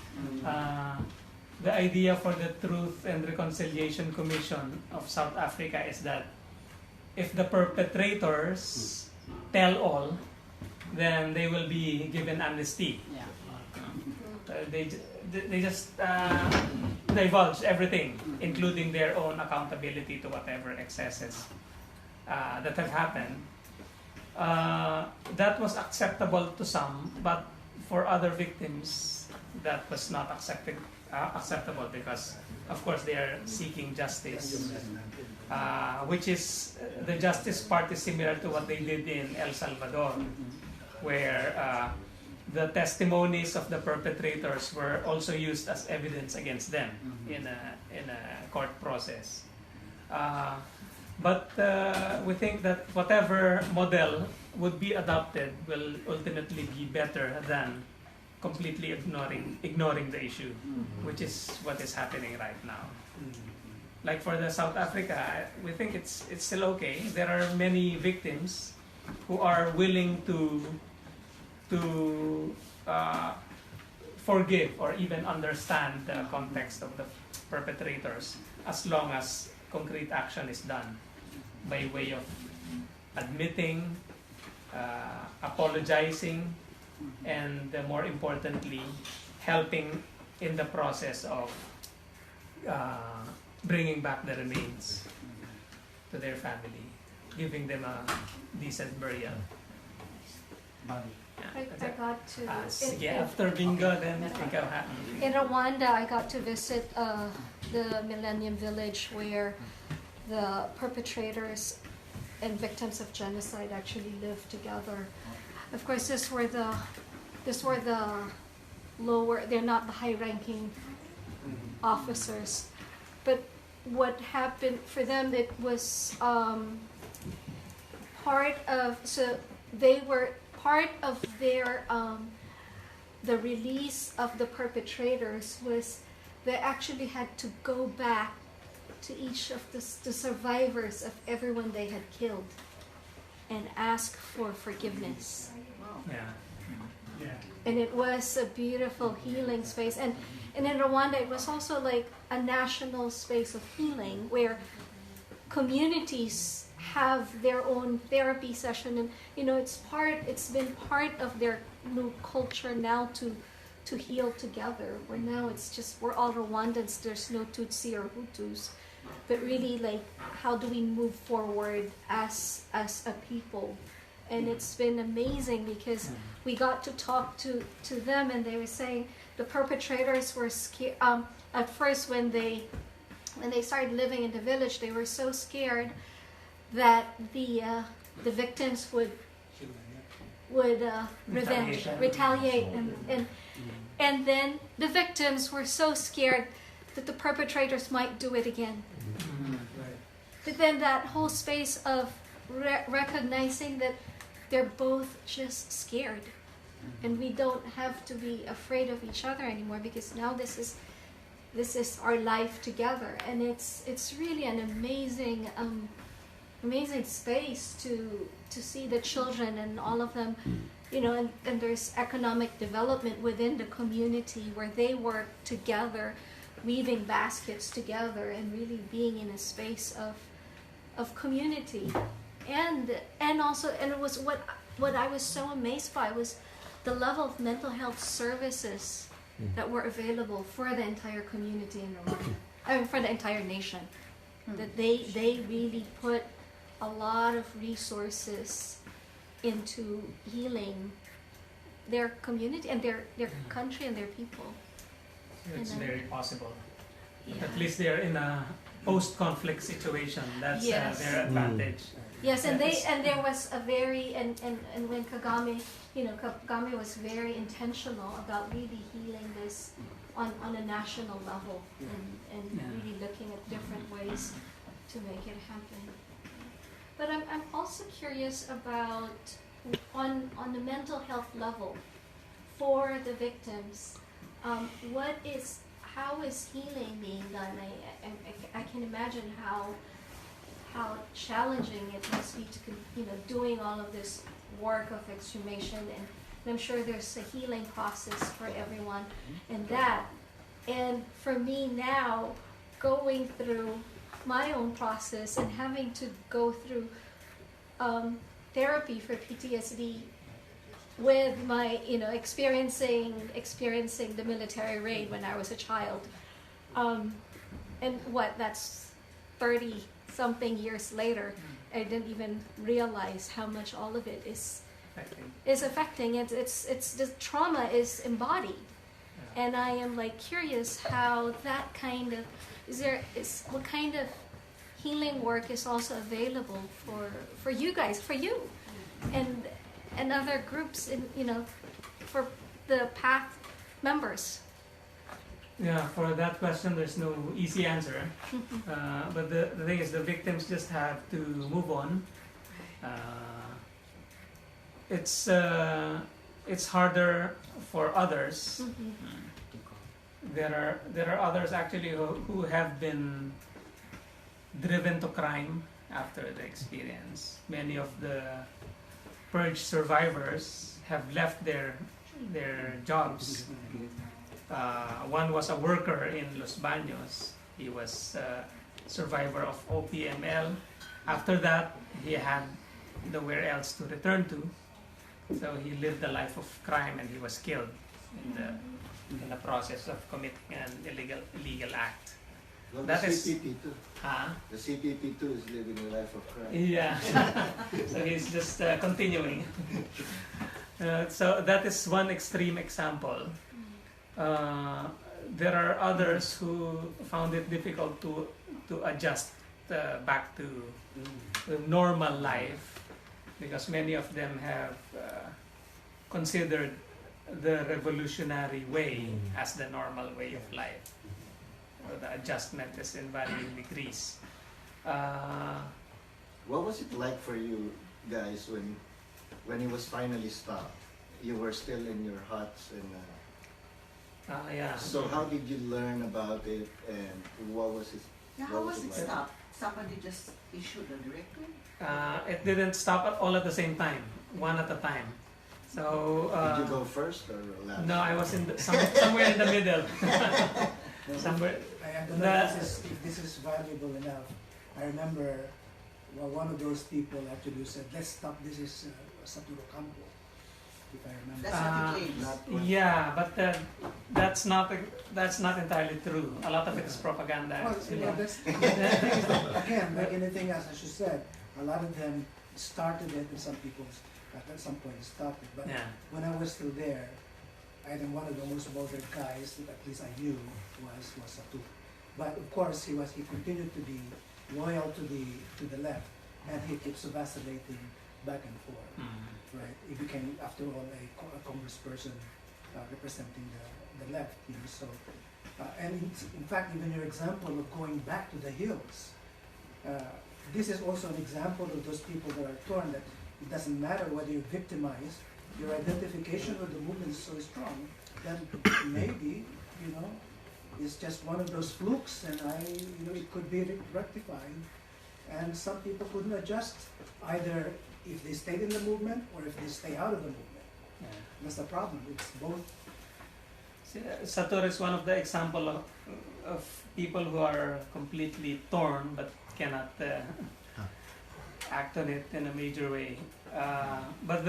The idea for the Truth and Reconciliation Commission of South Africa is that if the perpetrators tell all, then they will be given amnesty. Yeah. They just divulge everything, including their own accountability to whatever excesses that have happened. That was acceptable to some, but for other victims, that was not acceptable because, of course, they are seeking justice, which is the justice part is similar to what they did in El Salvador, where the testimonies of the perpetrators were also used as evidence against them in a court process. But we think that whatever model would be adopted will ultimately be better than completely ignoring the issue, which is what is happening right now. Like for the South Africa, we think it's still okay. There are many victims who are willing to forgive or even understand the context of the perpetrators, as long as concrete action is done by way of admitting, apologizing, and more importantly, helping in the process of bringing back the remains to their family, giving them a decent burial. I got to After bingo, then ikaw ha. in Rwanda. I got to visit the Millennium Village, where the perpetrators and victims of genocide actually live together. Of course, these were the lower. They're not the high-ranking officers, but what happened for them, it was part of. So they were part of their the release of the perpetrators was they actually had to go back to each of the survivors of everyone they had killed and ask for forgiveness. Yeah. And it was a beautiful healing space. And in Rwanda, it was also like a national space of healing where communities have their own therapy session, and it's been part of their new culture now to heal together, where now it's just we're all Rwandans, there's no Tutsi or Hutus, but really like how do we move forward as a people. and it's been amazing because we got to talk to them, and they were saying the perpetrators were scared. At first, when they started living in the village, they were so scared that the victims would retaliate, and then the victims were so scared that the perpetrators might do it again. But then that whole space of recognizing that they're both just scared, and we don't have to be afraid of each other anymore, because now this is our life together, and it's really an amazing space to see the children and all of them, you know, and there's economic development within the community where they work together, weaving baskets together, and really being in a space of community, and it was what I was so amazed by was the level of mental health services that were available for the entire community in Rwanda, I mean for the entire nation. That they really put a lot of resources into healing their community and their country and their people. It's very possible. At least they're in a post-conflict situation. That's their advantage. Yes, and there was a very and when Kagame, you know, Kagame was very intentional about really healing this on a national level, and really looking at different ways to make it happen. But I'm also curious about on the mental health level for the victims, how is healing being done? I can imagine how challenging it must be to doing all of this work of exhumation, and I'm sure there's a healing process for everyone in that. And for me now, going through my own process and having to go through therapy for PTSD with my, experiencing the military raid when I was a child, and that's 30 something years later, I didn't even realize how much all of it is affecting. It's the trauma is embodied, and I am curious how that kind of what kind of healing work is also available for you guys, for you, and other groups for the PATH members. Yeah, for that question, there's no easy answer. But the thing is, the victims just have to move on. It's harder for others. There are others actually who have been driven to crime after the experience. Many of the purge survivors have left their jobs. One was a worker in Los Baños. He was a survivor of OPML. After that, he had nowhere else to return to, so he lived a life of crime, and he was killed in the process of committing an illegal act. Well, That the is- CPP too. The CPP too is living a life of crime. Yeah. So he's just continuing. So that is one extreme example. There are others who found it difficult to adjust back to normal life, because many of them have considered the revolutionary way as the normal way of life. So the adjustment is in varying degrees. What was it like for you guys when it was finally stopped? You were still in your huts, and Yeah. so how did you learn about it, and what was it? Now, how was it stopped? Somebody just issued a directive? It didn't stop all at the same time, one at a time. So Did you go first or last? no, I was in somewhere in the middle. Somewhere. I don't know if this is valuable enough. I remember one of those people actually said, let's stop, this is Saturo Campo, if I remember. That's what it is. Yeah, but that's not entirely true. A lot of it is propaganda. Well, Actually. yeah, that's, the thing is that, again, like anything else, as you said, a lot of them started it, and some people At some point it stopped it. But Yeah. when I was still there, I think one of the most bothered guys that at least I knew was Satu. But of course he continued to be loyal to the left, and he keeps vacillating back and forth. Right? He became, after all, a congressperson representing the left. You know, so and in fact, even your example of going back to the hills, this is also an example of those people that are torn. That it doesn't matter whether you're victimized, your identification with the movement is so strong that maybe, you know, it's just one of those flukes, and it could be rectified. And some people couldn't adjust, either if they stayed in the movement or if they stay out of the movement. Yeah. That's the problem. It's both. Sator is one of the example of people who are completely torn but cannot act on it in a major way. But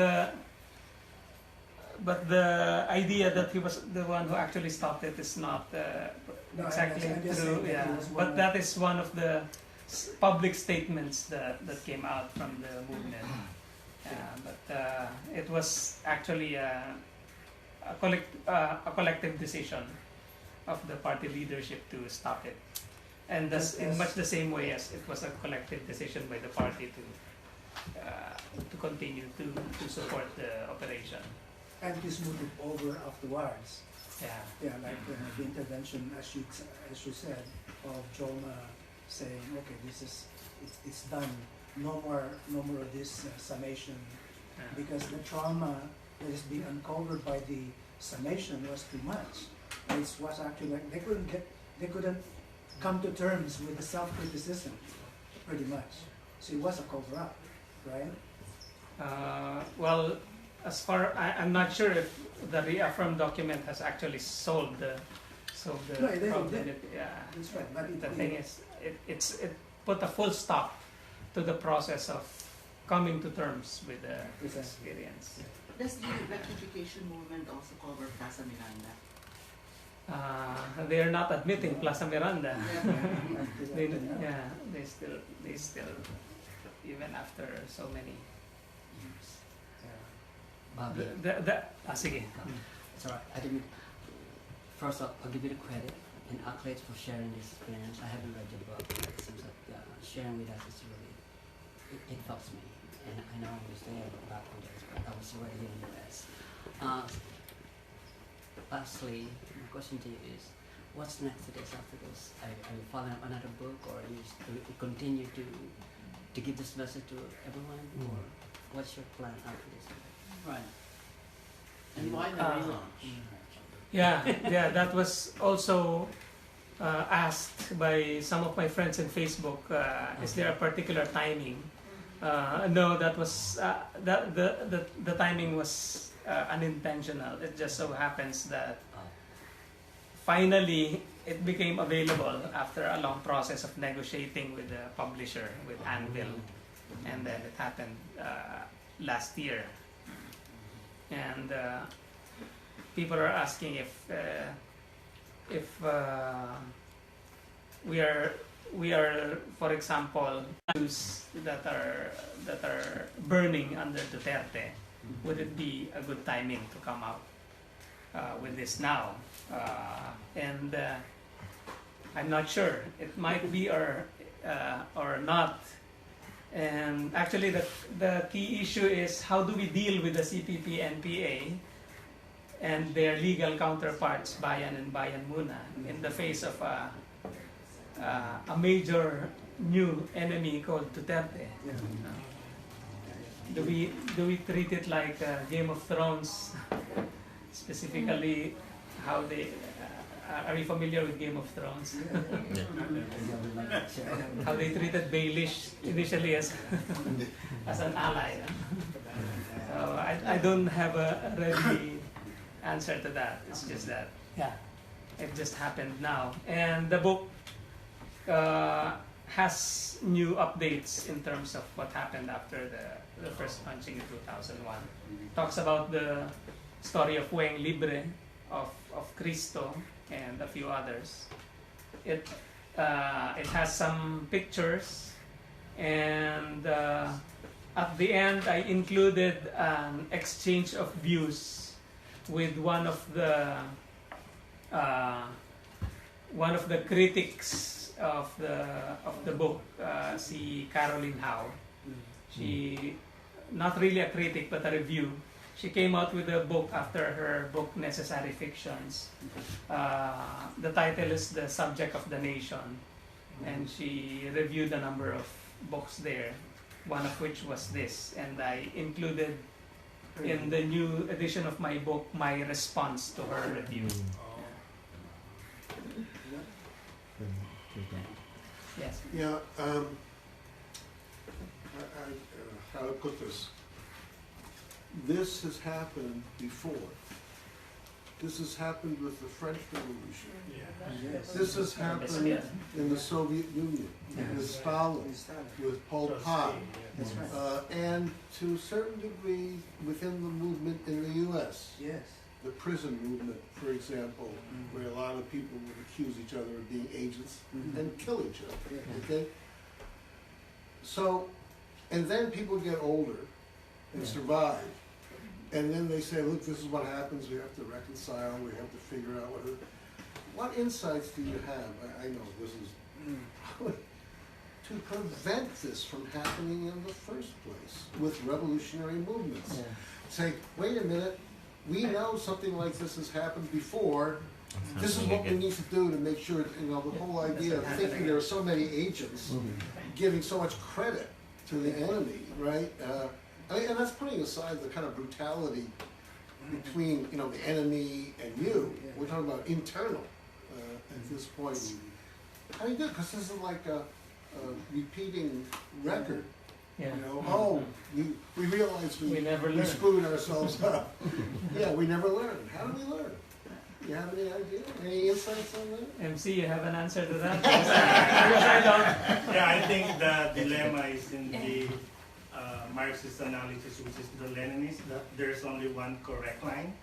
the idea that he was the one who actually stopped it is not No, exactly I'm just true. saying that Yeah, he was one but of- that is one of the public statements that came out from the movement. But it was actually a collective decision of the party leadership to stop it, and thus in much the same way as it was a collective decision by the party to continue to support the operation. And this moved it over afterwards. Yeah. Yeah, like the intervention, as you said, of Joma saying, okay, it's done. No more of this summation, because the trauma that is being uncovered by the summation was too much. It was actually like they couldn't come to terms with the self-criticism, pretty much. So it was a cover-up, right? Well, as far I'm not sure if the reaffirmed document has actually solved the No, it problem. did. Yeah. That's right. But The thing is, it put a full stop to the process of coming to terms with the experience. Does the rectification movement also cover Plaza Miranda? They are not admitting Plaza Miranda. They They still, even after so many years. Bobby, Sige. it's alright. I didn't. First off, I'll give you the credit and accolades for sharing this experience. I haven't read your book, but it seems like sharing with us is really, it helps me. And I know I was there back in days, but I was already in the US. Lastly, my question to you is, what's next to this after this? Are you following up another book, or are you continue to give this message to everyone, or what's your plan after this? Right. And why the relaunch? Yeah, that was also asked by some of my friends in Facebook. Is there a particular timing? No, that was the timing was unintentional. It just so happens that finally it became available after a long process of negotiating with the publisher, with Anvil, and then it happened last year. And people are asking if we are, for example, issues that are burning under Duterte, would it be a good timing to come out with this now? And I'm not sure. It might be or not. And actually, the key issue is how do we deal with the CPP-NPA and their legal counterparts, Bayan and Bayan Muna, in the face of a major new enemy called Duterte. Do we treat it like Game of Thrones? Specifically, how they are you familiar with Game of Thrones? How they treated Baelish initially as an ally. So I don't have a ready answer to that. It's just that it just happened now, and the book has new updates in terms of what happened after the first punching in 2001. Talks about the story of Weng Libre, of Cristo, and a few others. It has some pictures, and at the end, I included an exchange of views with one of the critics of the book, si Caroline Howe. She, not really a critic but a review. She came out with a book after her book Necessary Fictions. The title is The Subject of the Nation, and she reviewed a number of books there, one of which was this, and I included in the new edition of my book my response to her review. Yes. Yeah, how to put this? This has happened before. This has happened with the French Revolution. Yeah. Yes. This has happened in the Soviet Union, with Stalin, with Pol Pot, That's right. and to a certain degree within the movement in the U.S. Yes. The prison movement, for example, where a lot of people would accuse each other of being agents and kill each other. Yeah. Okay? So, and then people get older and survive, and then they say, look, this is what happens, we have to reconcile, we have to figure out what insights do you have? I know this is to prevent this from happening in the first place with revolutionary movements. Say, wait a minute, we know something like this has happened before. This is what we need to do to make sure, the whole idea of thinking there are so many agents, giving so much credit to the enemy, right? And that's putting aside the kind of brutality between, the enemy and you. We're talking about internal at this point. How do you do it? Because this is like a repeating record. Yeah. We realized We never we learn. screwed ourselves up. Yeah, we never learned. How do we learn? You have any idea? Any insights on that? MC, you have an answer to that? Because I don't. Yeah, I think the dilemma is in the Marxist analysis, which is the Leninist, that there's only one correct line,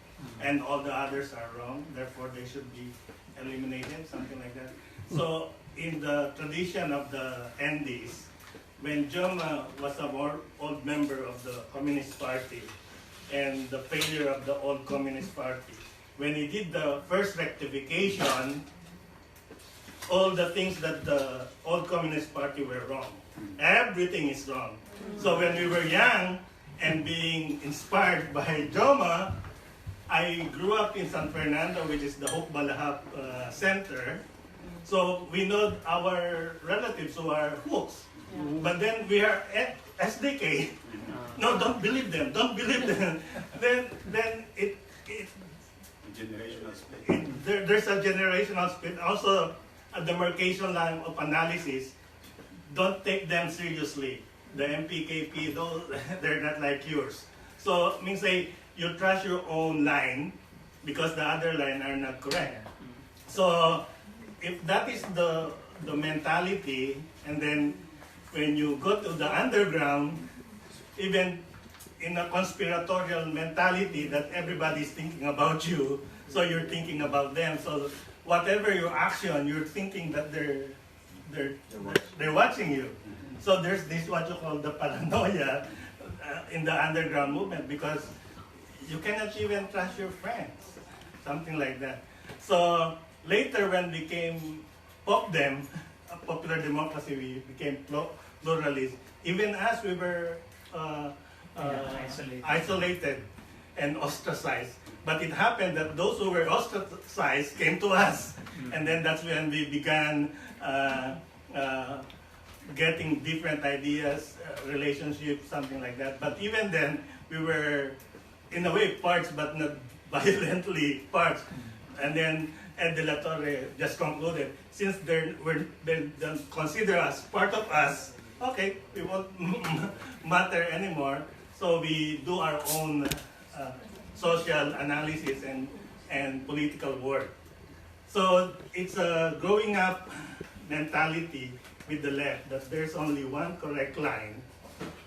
and all the others are wrong, therefore they should be eliminated, something like that. So in the tradition of the NDs, when Joma was a more old member of the Communist Party and the failure of the old Communist Party, when he did the first rectification, all the things that the old Communist Party were wrong. Everything is wrong. So when we were young and being inspired by Joma, I grew up in San Fernando, which is the Hope Balahap Center. So we know our relatives who are hooks. But then we are at SDK. No, don't believe them. Don't believe them. then it generational split. there's a generational split. Also, a demarcation line of analysis. Don't take them seriously. The MPKP, those they're not like yours. So means you trust your own line because the other line are not correct. So if that is the mentality, and then when you go to the underground, even in a conspiratorial mentality that everybody's thinking about you, so you're thinking about them. So whatever your action, you're thinking that they're watching you. So there's this what you call the paranoia in the underground movement, because you cannot even trust your friends, something like that. So later when became POPDEM, popular democracy, we became pluralist. Even as we were isolated and ostracized. But it happened that those who were ostracized came to us. And then that's when we began getting different ideas, relationships, something like that. But even then, we were, in a way, parts, but not violently parts. And then Ed De La Torre just concluded, since they don't consider us part of us, okay, we won't matter anymore. So we do our own social analysis and political work. So it's a growing up mentality with the left that there's only one correct line,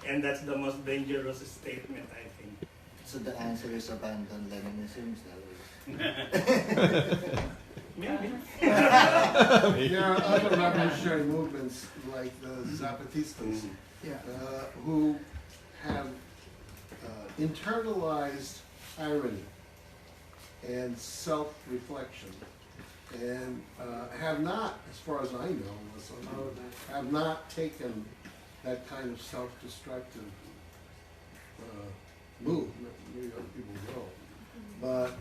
and that's the most dangerous statement, I think. So the answer is abandon Leninism, is that Maybe. There are other revolutionary movements like the Zapatistas who have internalized irony and self-reflection, and have not, as far as I know, have not taken that kind of self-destructive move. Maybe other people will, but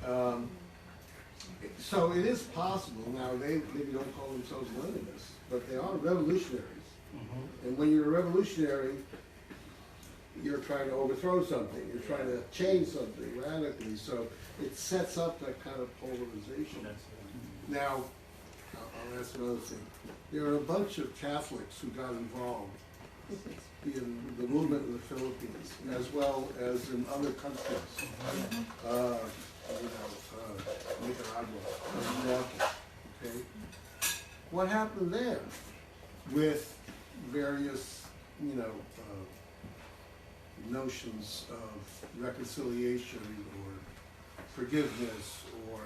so it is possible. Now they maybe don't call themselves Leninists, but they are revolutionaries. And when you're a revolutionary, you're trying to overthrow something, you're trying to change something radically, so it sets up that kind of polarization. Now, I'll ask another thing. There are a bunch of Catholics who got involved in the movement in the Philippines, as well as in other countries, Nicaragua, okay? What happened there with various, notions of reconciliation or forgiveness or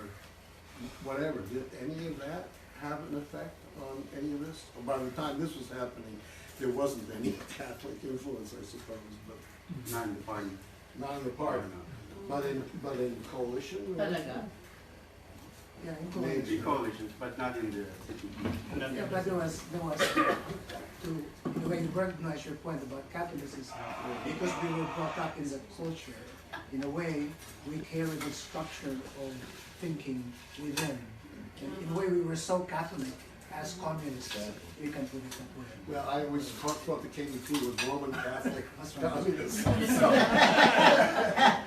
whatever? Did any of that have an effect on any of this? Or by the time this was happening, there wasn't any Catholic influence, I suppose, but Not in the party. not in the party, but in coalition. Right? Talaga? Yeah, Maybe. The coalitions, but not in the CPP. Yeah, but there was, to, in a way, you recognize your point about Catholicism, because we were brought up in that culture, in a way, we carry the structure of thinking within. And in a way, we were so Catholic as communists, we can put it that way. Well, I always thought the KDP was Roman Catholic. That's right. Communist.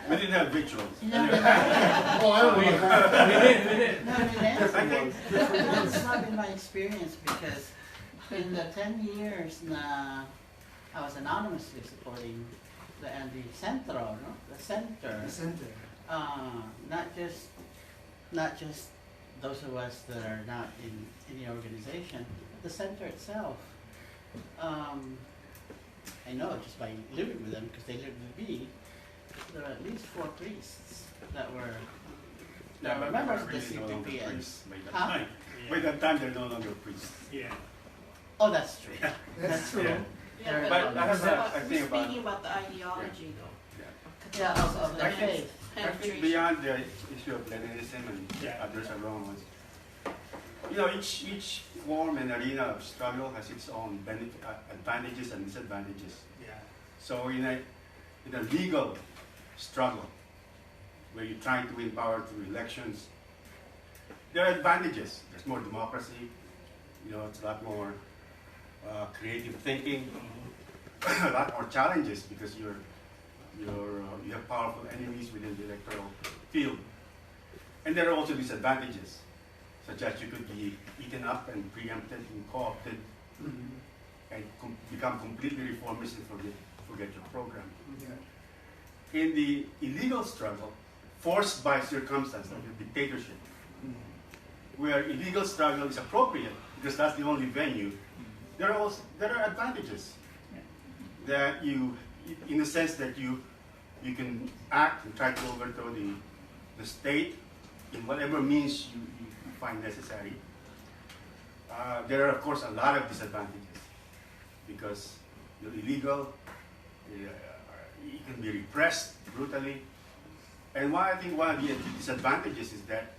We didn't have rituals. Oh, I don't know that. We did. No, that's, Different one. that's not been my experience, because in the 10 years na I was anonymously supporting the anti-centro, no? The center. The center. Not just those of us that are not in any organization, the center itself. I know just by living with them, because they lived with me, there are at least 4 priests that were members of the CPP. By that Huh? time. By that time, they're no longer priests. Yeah. Oh, that's true. That's true. Yeah. They're But no I have longer- a thing about, Speaking about the ideology though. Yeah, of their faith. I think beyond the issue of Leninism and others are wrong ones, each form and arena of struggle has its own advantages and disadvantages. Yeah. So in a legal struggle, where you're trying to win power through elections, there are advantages. There's more democracy, it's a lot more creative thinking, a lot more challenges because you have powerful enemies within the electoral field. And there are also disadvantages, such as you could be eaten up and preempted and co-opted and become completely reformist and forget your program. Yeah. In the illegal struggle, forced by circumstance, like a dictatorship, where illegal struggle is appropriate because that's the only venue, there are advantages that in the sense that you can act and try to overthrow the state in whatever means you find necessary. There are, of course, a lot of disadvantages because you're illegal, you can be repressed brutally. And I think one of the disadvantages is that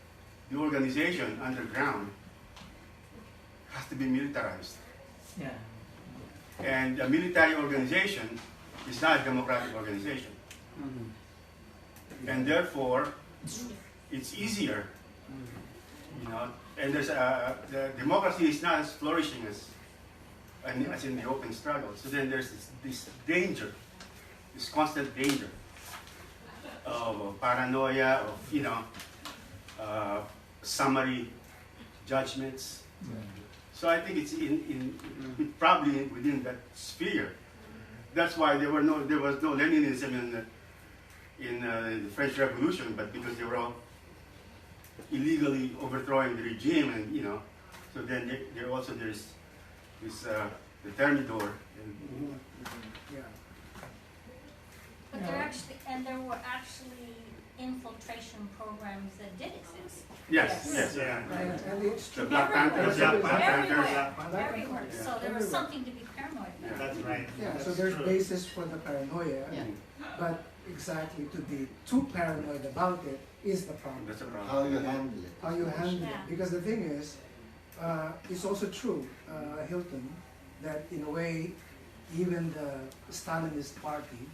the organization underground has to be militarized. Yeah. And a military organization is not a democratic organization. And therefore, it's easier, and there's the democracy is not as flourishing as in the open struggle. So then there's this danger, this constant danger of paranoia, of summary judgments. So I think it's probably within that sphere. That's why there was no Leninism in the French Revolution, but because they were all illegally overthrowing the regime, and so then there's this the Thermidor. But there were actually anti-infiltration programs that did exist. Yes, Yes. yes, yeah. And it's The true. Black Panthers, yeah, Black Panthers. Everywhere. Yeah. So there was Everywhere. something to be paranoid Yeah. about. That's right. Yeah, so That's there's true. basis for the paranoia, Yeah. but exactly to be too paranoid about it is the problem. That's a problem. How you handle it. How you handle Yeah. it. Because the thing is, it's also true, Hilton, that in a way, even the Stalinist party,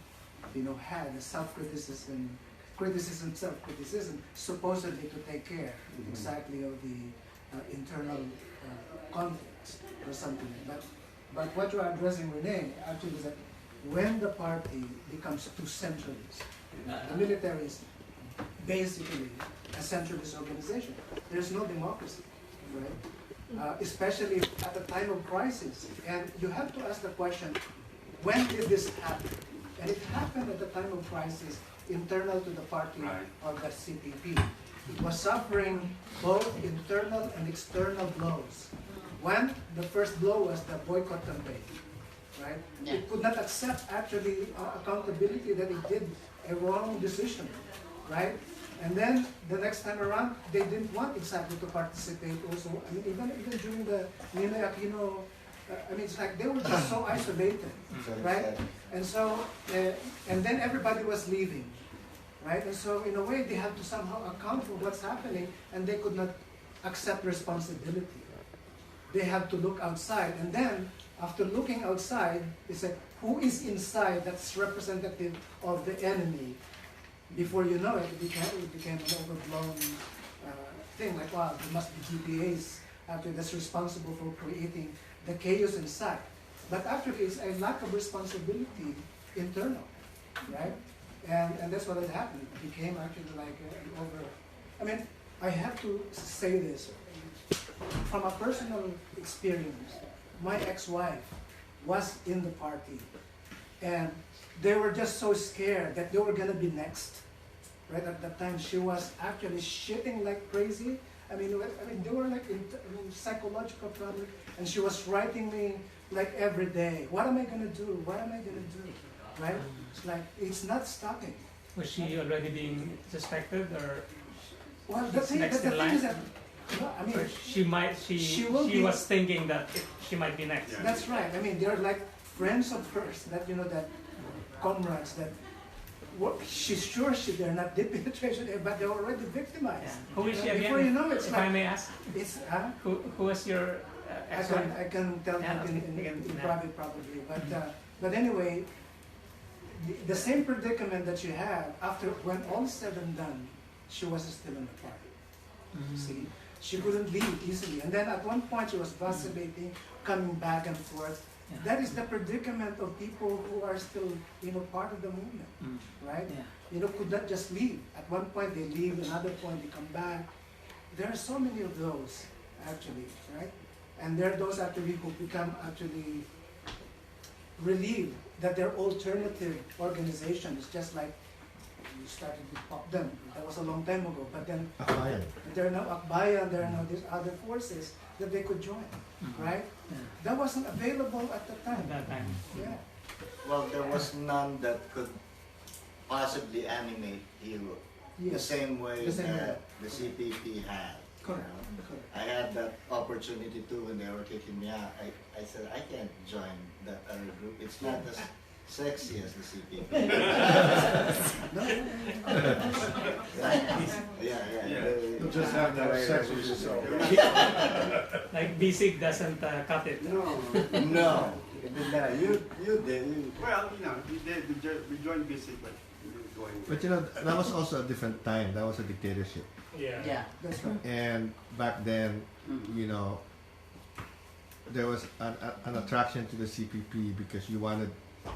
had a self-criticism, self-criticism, supposedly to take care exactly of the internal conflicts or something. But what you're addressing, Renee, actually is that when the party becomes too centralist, the military is basically a centralist organization. There's no democracy, right? Especially at the time of crisis. And you have to ask the question, when did this happen? And it happened at the time of crisis internal to the party Right. of the CPP. It was suffering both internal and external blows. One, the first blow was the boycott campaign, right? Yeah. It could not accept actually accountability that it did a wrong decision, right? And then the next time around, they didn't want exactly to participate also. I mean, even during the Ninoy Aquino, it's like they were just so isolated, right? And so, and then everybody was leaving, right? And so in a way, they had to somehow account for what's happening, and they could not accept responsibility. They had to look outside, and then after looking outside, they said, who is inside that's representative of the enemy? Before you know it, it became an overblown thing, like, wow, there must be GPAs actually that's responsible for creating the chaos inside. But actually, it's a lack of responsibility internal, right? And that's what had happened. It became actually like an over... I mean, I have to say this. From a personal experience, my ex-wife was in the party, and they were just so scared that they were gonna be next. Right at that time, she was actually shitting like crazy. I mean, they were like in psychological problem, and she was writing me like every day. What am I gonna do? What am I gonna do? Right? It's like it's not stopping. Was she already being suspected, or Well, the thing next in is line? that I mean, or she be- was thinking that she might be next? Yeah. that's right. I mean, they're like friends of hers that that comrades that. She's sure they're not deep penetration, but they're already victimized. Yeah. Who is she again? Before you know, it's if like I may ask, it's. who was your ex-wife? I can tell Yeah, you okay. in Yeah. private probably, but anyway, the same predicament that you have after when all is said and done, she was still in the party. See, she couldn't leave easily, and then at one point she was vacillating, coming back and forth. Yeah. That is the predicament of people who are still, part of the movement, right? Yeah. Could not just leave. At one point they leave, another point they come back. There are so many of those, actually, right? And there are those actually who become actually relieved that their alternative organization is just like you started with them. That was a long time ago, but then Akbayan. there are now Akbayan, there are now these other forces that they could join, right? Yeah. That wasn't available at the At time. that time. Yeah. Well, there was none that could possibly animate you the Yes. same way The same way. that the CPP had. Correct. Correct. I had that opportunity too when they were kicking me out. I said, I can't join that other group. It's not as sexy as the CPP. Yeah. You'll just have to have sex with yourself. Like Bisig doesn't cut it. No. You did. Well, we joined basic, but we're going. But that was also a different time. That was a dictatorship. Yeah. Yeah. That's right. And back then, there was an attraction to the CPP because you wanted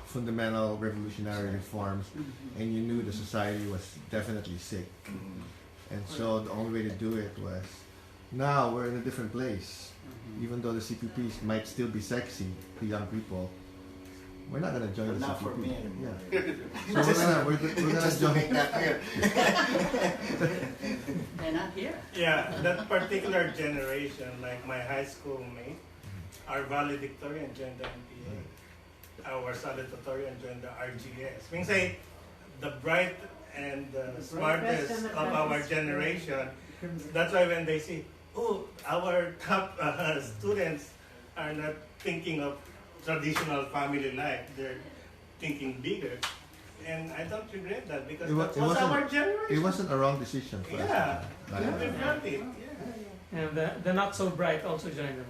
fundamental revolutionary reforms, and you knew the society was definitely sick. And so the only way to do it was, now we're in a different place. Even though the CPPs might still be sexy to young people, we're not going to join But the not CPP. for me anymore. Yeah. So we're going to Just to join. make that clear. They're not here. Yeah, that particular generation, like my high school mate, our valedictorian joined the NPA. Our salutatorian joined the RGS. Meaning say, the bright and the smartest of our generation. That's why when they say, oh, our top students are not thinking of traditional family life, they're thinking bigger. And I don't regret that because that was our generation. It wasn't a wrong decision for us. Yeah, Not we at all. felt it. And the not so bright also joined them.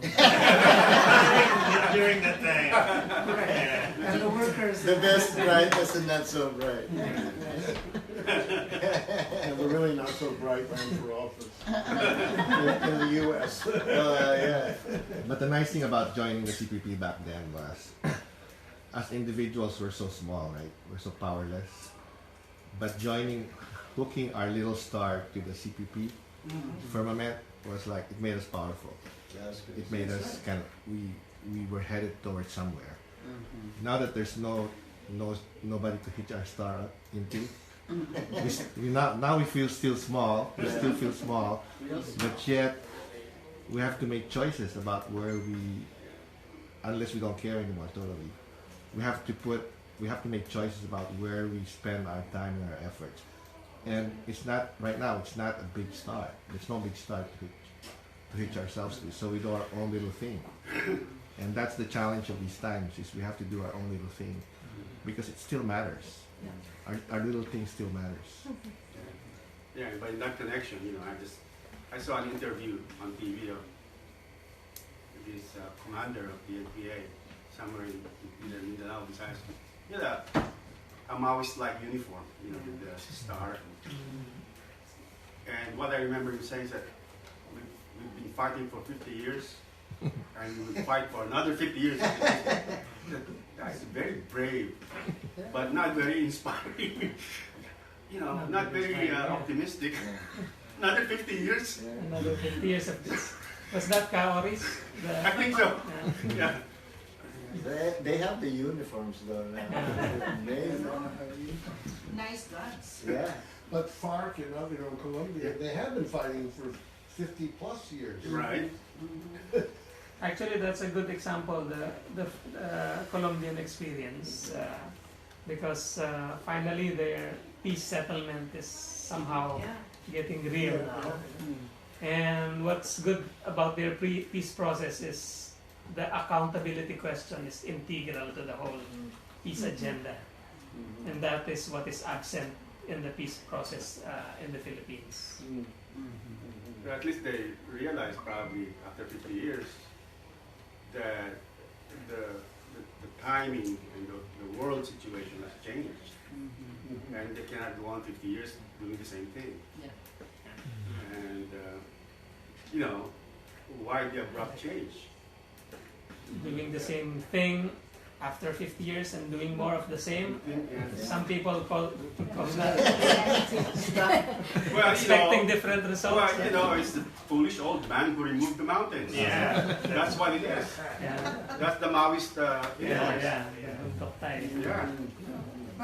During that time. Right. And the workers. The best bright is the not so bright. And the really not so bright ran for office in the U.S. Yeah. But the nice thing about joining the CPP back then was, as individuals, we're so small, right? We're so powerless. But hooking our little star to the CPP firmament was like, it made us powerful. It made us we were headed towards somewhere. Now that there's nobody to hitch our star into, now we feel still small. We still feel small, but yet we have to make choices about where unless we don't care anymore totally. We have to make choices about where we spend our time and our efforts. And it's not right now. It's not a big star. There's no big star to hitch ourselves to. So we do our own little thing, and that's the challenge of these times. Is we have to do our own little thing, because it still matters. Our little thing still matters. Yeah, but in that connection, I saw an interview on TV of this commander of the NPA somewhere in the Mindanao, Visayas. He had a Maoist-like uniform, with the star. And what I remember him saying is that we've been fighting for 50 years, and we will fight for another 50 years. That's very brave, but not very inspiring. Not very optimistic. Another 50 years. Another 50 years of this. Was that Kaoris? I think so. Yeah. They have the uniforms though now. Amazing. Nice guns. Yeah. But FARC and other in Colombia, they have been fighting for 50 plus years. Right. Actually, that's a good example, the Colombian experience, because finally their peace settlement is somehow getting real now. And what's good about their peace process is the accountability question is integral to the whole peace agenda. And that is what is absent in the peace process in the Philippines. But at least they realized probably after 50 years that the timing and the world situation has changed. And they cannot go on 50 years doing the same thing. And, why the abrupt change? Doing the same thing after 50 years and doing more of the same. Some people call that expecting different results. Well, it's the foolish old man who removed the mountains. Yeah. That's what it is. Yeah. That's the Maoist influence. Yeah.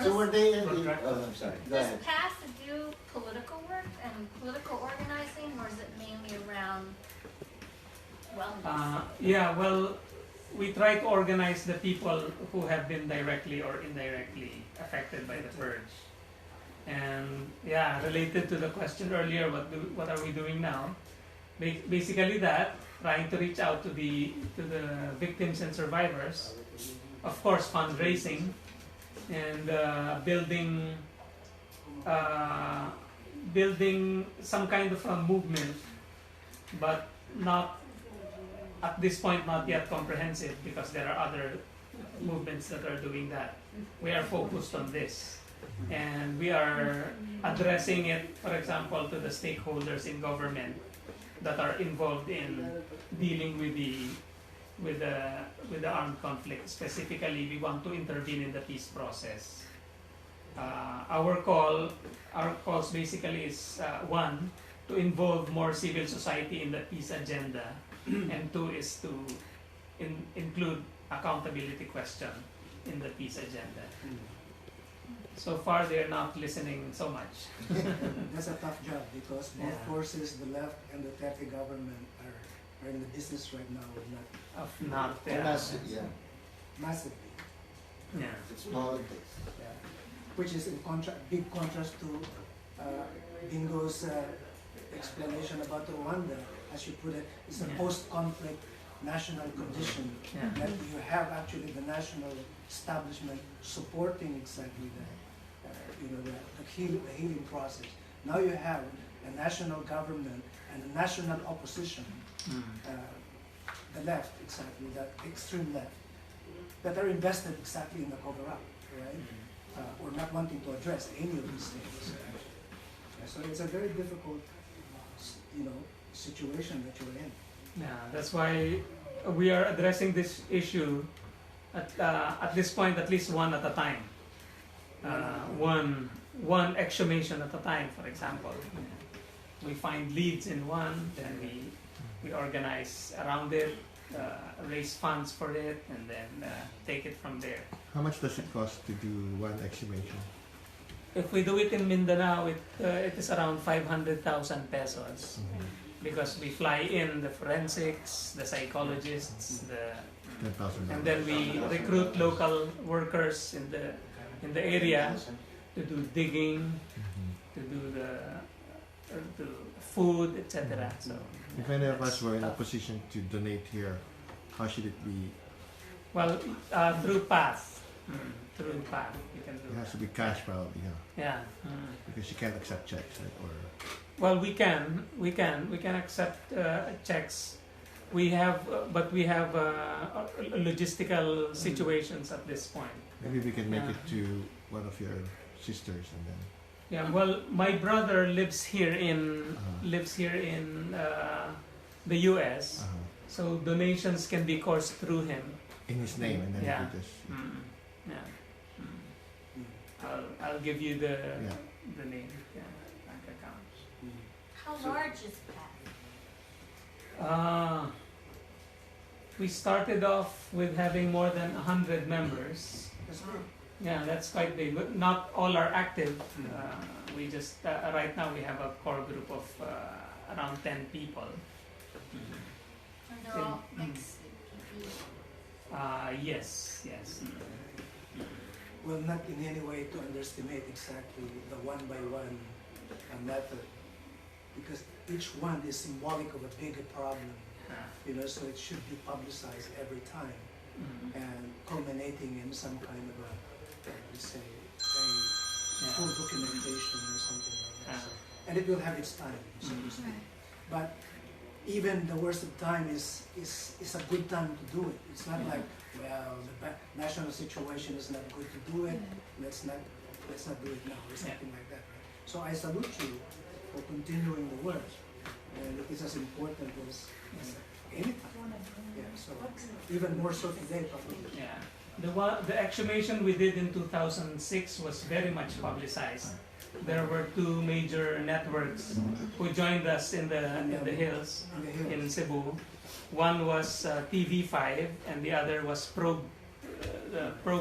So were they in the, I'm sorry. Go Does ahead. PASS do political work and political organizing, or is it mainly around wellness? Well, we try to organize the people who have been directly or indirectly affected by the purge. And related to the question earlier, what are we doing now? Basically that, trying to reach out to the victims and survivors. Of course, fundraising and building some kind of a movement, but not at this point not yet comprehensive, because there are other movements that are doing that. We are focused on this, and we are addressing it, for example, to the stakeholders in government that are involved in dealing with the armed conflict. Specifically, we want to intervene in the peace process. Our calls basically is one, to involve more civil society in the peace agenda, and two is to include accountability question in the peace agenda. So far, they're not listening so much. That's a tough job because both forces, the left and the Tete government, are in the business right now of Massive, yeah. massively. Yeah. It's politics. which is in big contrast to Bingo's explanation about Rwanda, as you put it. It's a post-conflict national condition that you have actually the national establishment supporting exactly the healing process. Now you have a national government and a national opposition, the left, exactly, the extreme left, that are invested exactly in the cover-up, right? Or not wanting to address any of these things. So it's a very difficult, situation that you're in. Yeah, that's why we are addressing this issue at this point at least one at a time. One exhumation at a time, for example. We find leads in one, then we organize around it, raise funds for it, and then take it from there. How much does it cost to do one exhumation? If we do it in Mindanao, it is around 500,000 pesos. Because we fly in the forensics, the psychologists, and then we recruit local workers in the area to do digging, to do the food, etc. So if any of us were in a position to donate here, how should it be? Well, through PATH. Through PATH, you can do. It has to be cash, probably. Yeah. Because you can't accept checks, right? Or well, we can accept checks. We have, but we have logistical situations at this point. maybe we can make it to one of your sisters, and then. Yeah. Well, my brother lives here in the U.S. So donations can be coursed through him. In his name, and then we just. I'll give you the name. Bank accounts. How large is PATH? We started off with having more than 100 members. Yeah, that's quite big. But not all are active. We just right now we have a core group of around 10 people. And they're all ex-CPP. Yes. Well, not in any way to underestimate exactly the one-by-one method, because each one is symbolic of a bigger problem, so it should be publicized every time, and culminating in some kind of a full documentation or something like that. And it will have its time, so to speak. But even the worst of time is a good time to do it. It's not like, well, the national situation is not good to do it. Let's not do it now or something like that. Right? So I salute you for continuing the work, and it is as important as any time. Yeah. So even more so today, probably. Yeah. The exhumation we did in 2006 was very much publicized. There were two major networks who joined us in the hills in Cebu. One was TV5 and the other was Probe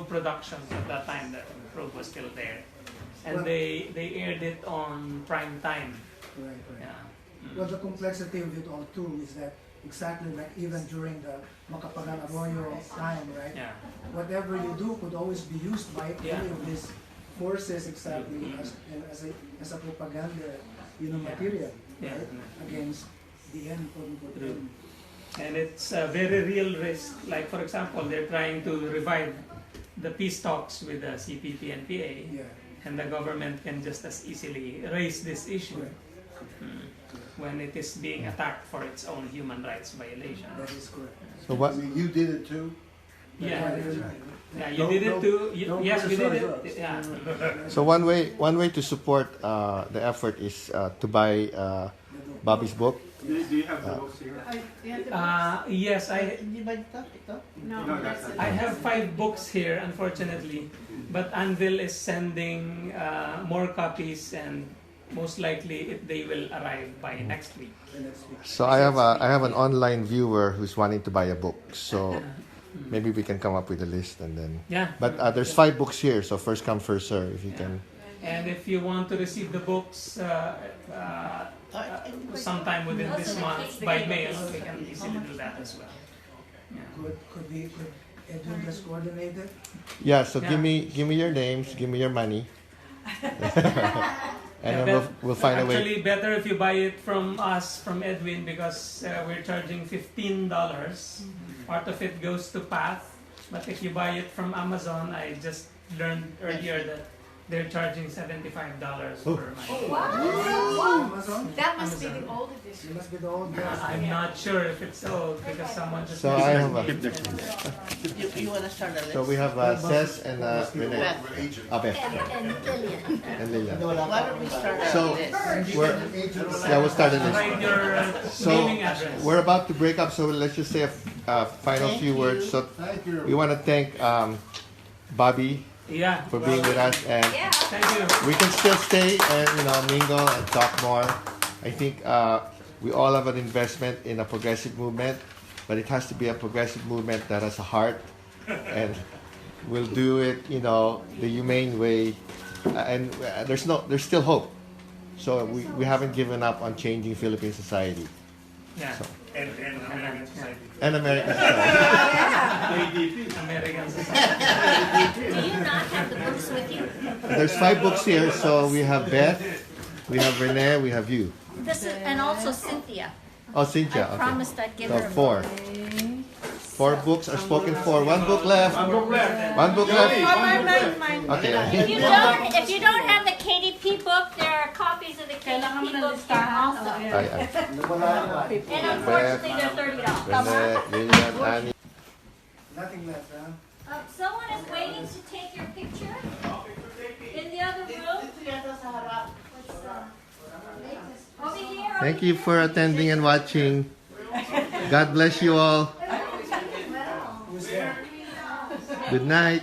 Productions at that time. That Probe was still there, and they aired it on prime time. Right. Yeah. Well, the complexity of it all too is that exactly like even during the Macapagal Arroyo time, right? Yeah. Whatever you do could always be used by any of these forces exactly as a propaganda, material, right? Against the end, quote-unquote, end. And it's a very real risk. Like, for example, they're trying to revive the peace talks with the CPP-NPA, and the government can just as easily raise this issue when it is being attacked for its own human rights violation. That is correct. So what? I mean, you did it too? Yeah, you did it too. Yes, we did it. Yeah. So one way to support the effort is to buy Bobby's book. Do you have the books here? Yes, No, I have 5 books here, unfortunately, but Anvil is sending more copies, and most likely they will arrive by next week. So I have an online viewer who's wanting to buy a book. So maybe we can come up with a list, and then. Yeah. But there's 5 books here, so first come, first serve. If you can. And if you want to receive the books sometime within this month by mail, we can easily do that as well. Could Edwin just coordinate it? Yeah. So give me your names, give me your money, And then we'll find a way. Actually, better if you buy it from us, from Edwin, because we're charging $15. Part of it goes to Path, but if you buy it from Amazon, I just learned earlier that they're charging $75 per month. Wow. Amazon? That must be Amazon. the old It edition. must be the old one. I'm not sure if it's old because someone just. So I have a, You want to start a list? so we have Cess and Renee. Beth. Beth. And Lillian. And Lilian. Why don't we start a So list? we'll start a list. Write your So mailing address. we're about to break up, so let's just say a final Thank few you. words. So Thank you. we want to thank Bobby Yeah. for being with us, and Thank you. we can still stay and mingle and talk more. I think we all have an investment in a progressive movement, but it has to be a progressive movement that has a heart, and we'll do it the humane way. And there's still hope. So we haven't given up on changing Philippine society Yeah. And American society. and American society. American society. Do you not have the books with you? There's 5 books here, so we have Beth, we have Renee, we have you. This is, and also Cynthia. Oh, Cynthia. I Okay. promised I'd give So her a book. 4 books are spoken for. 1 book left. 1 book left. Okay. If you don't have the KDP book, there are copies of the KDP book here also. Ay. And unfortunately, they're $30. Renee, Lilian, Annie. Nothing left, huh? Someone is waiting to take your picture in the other room. Over here. Thank you for attending and watching. God bless you all. Good night.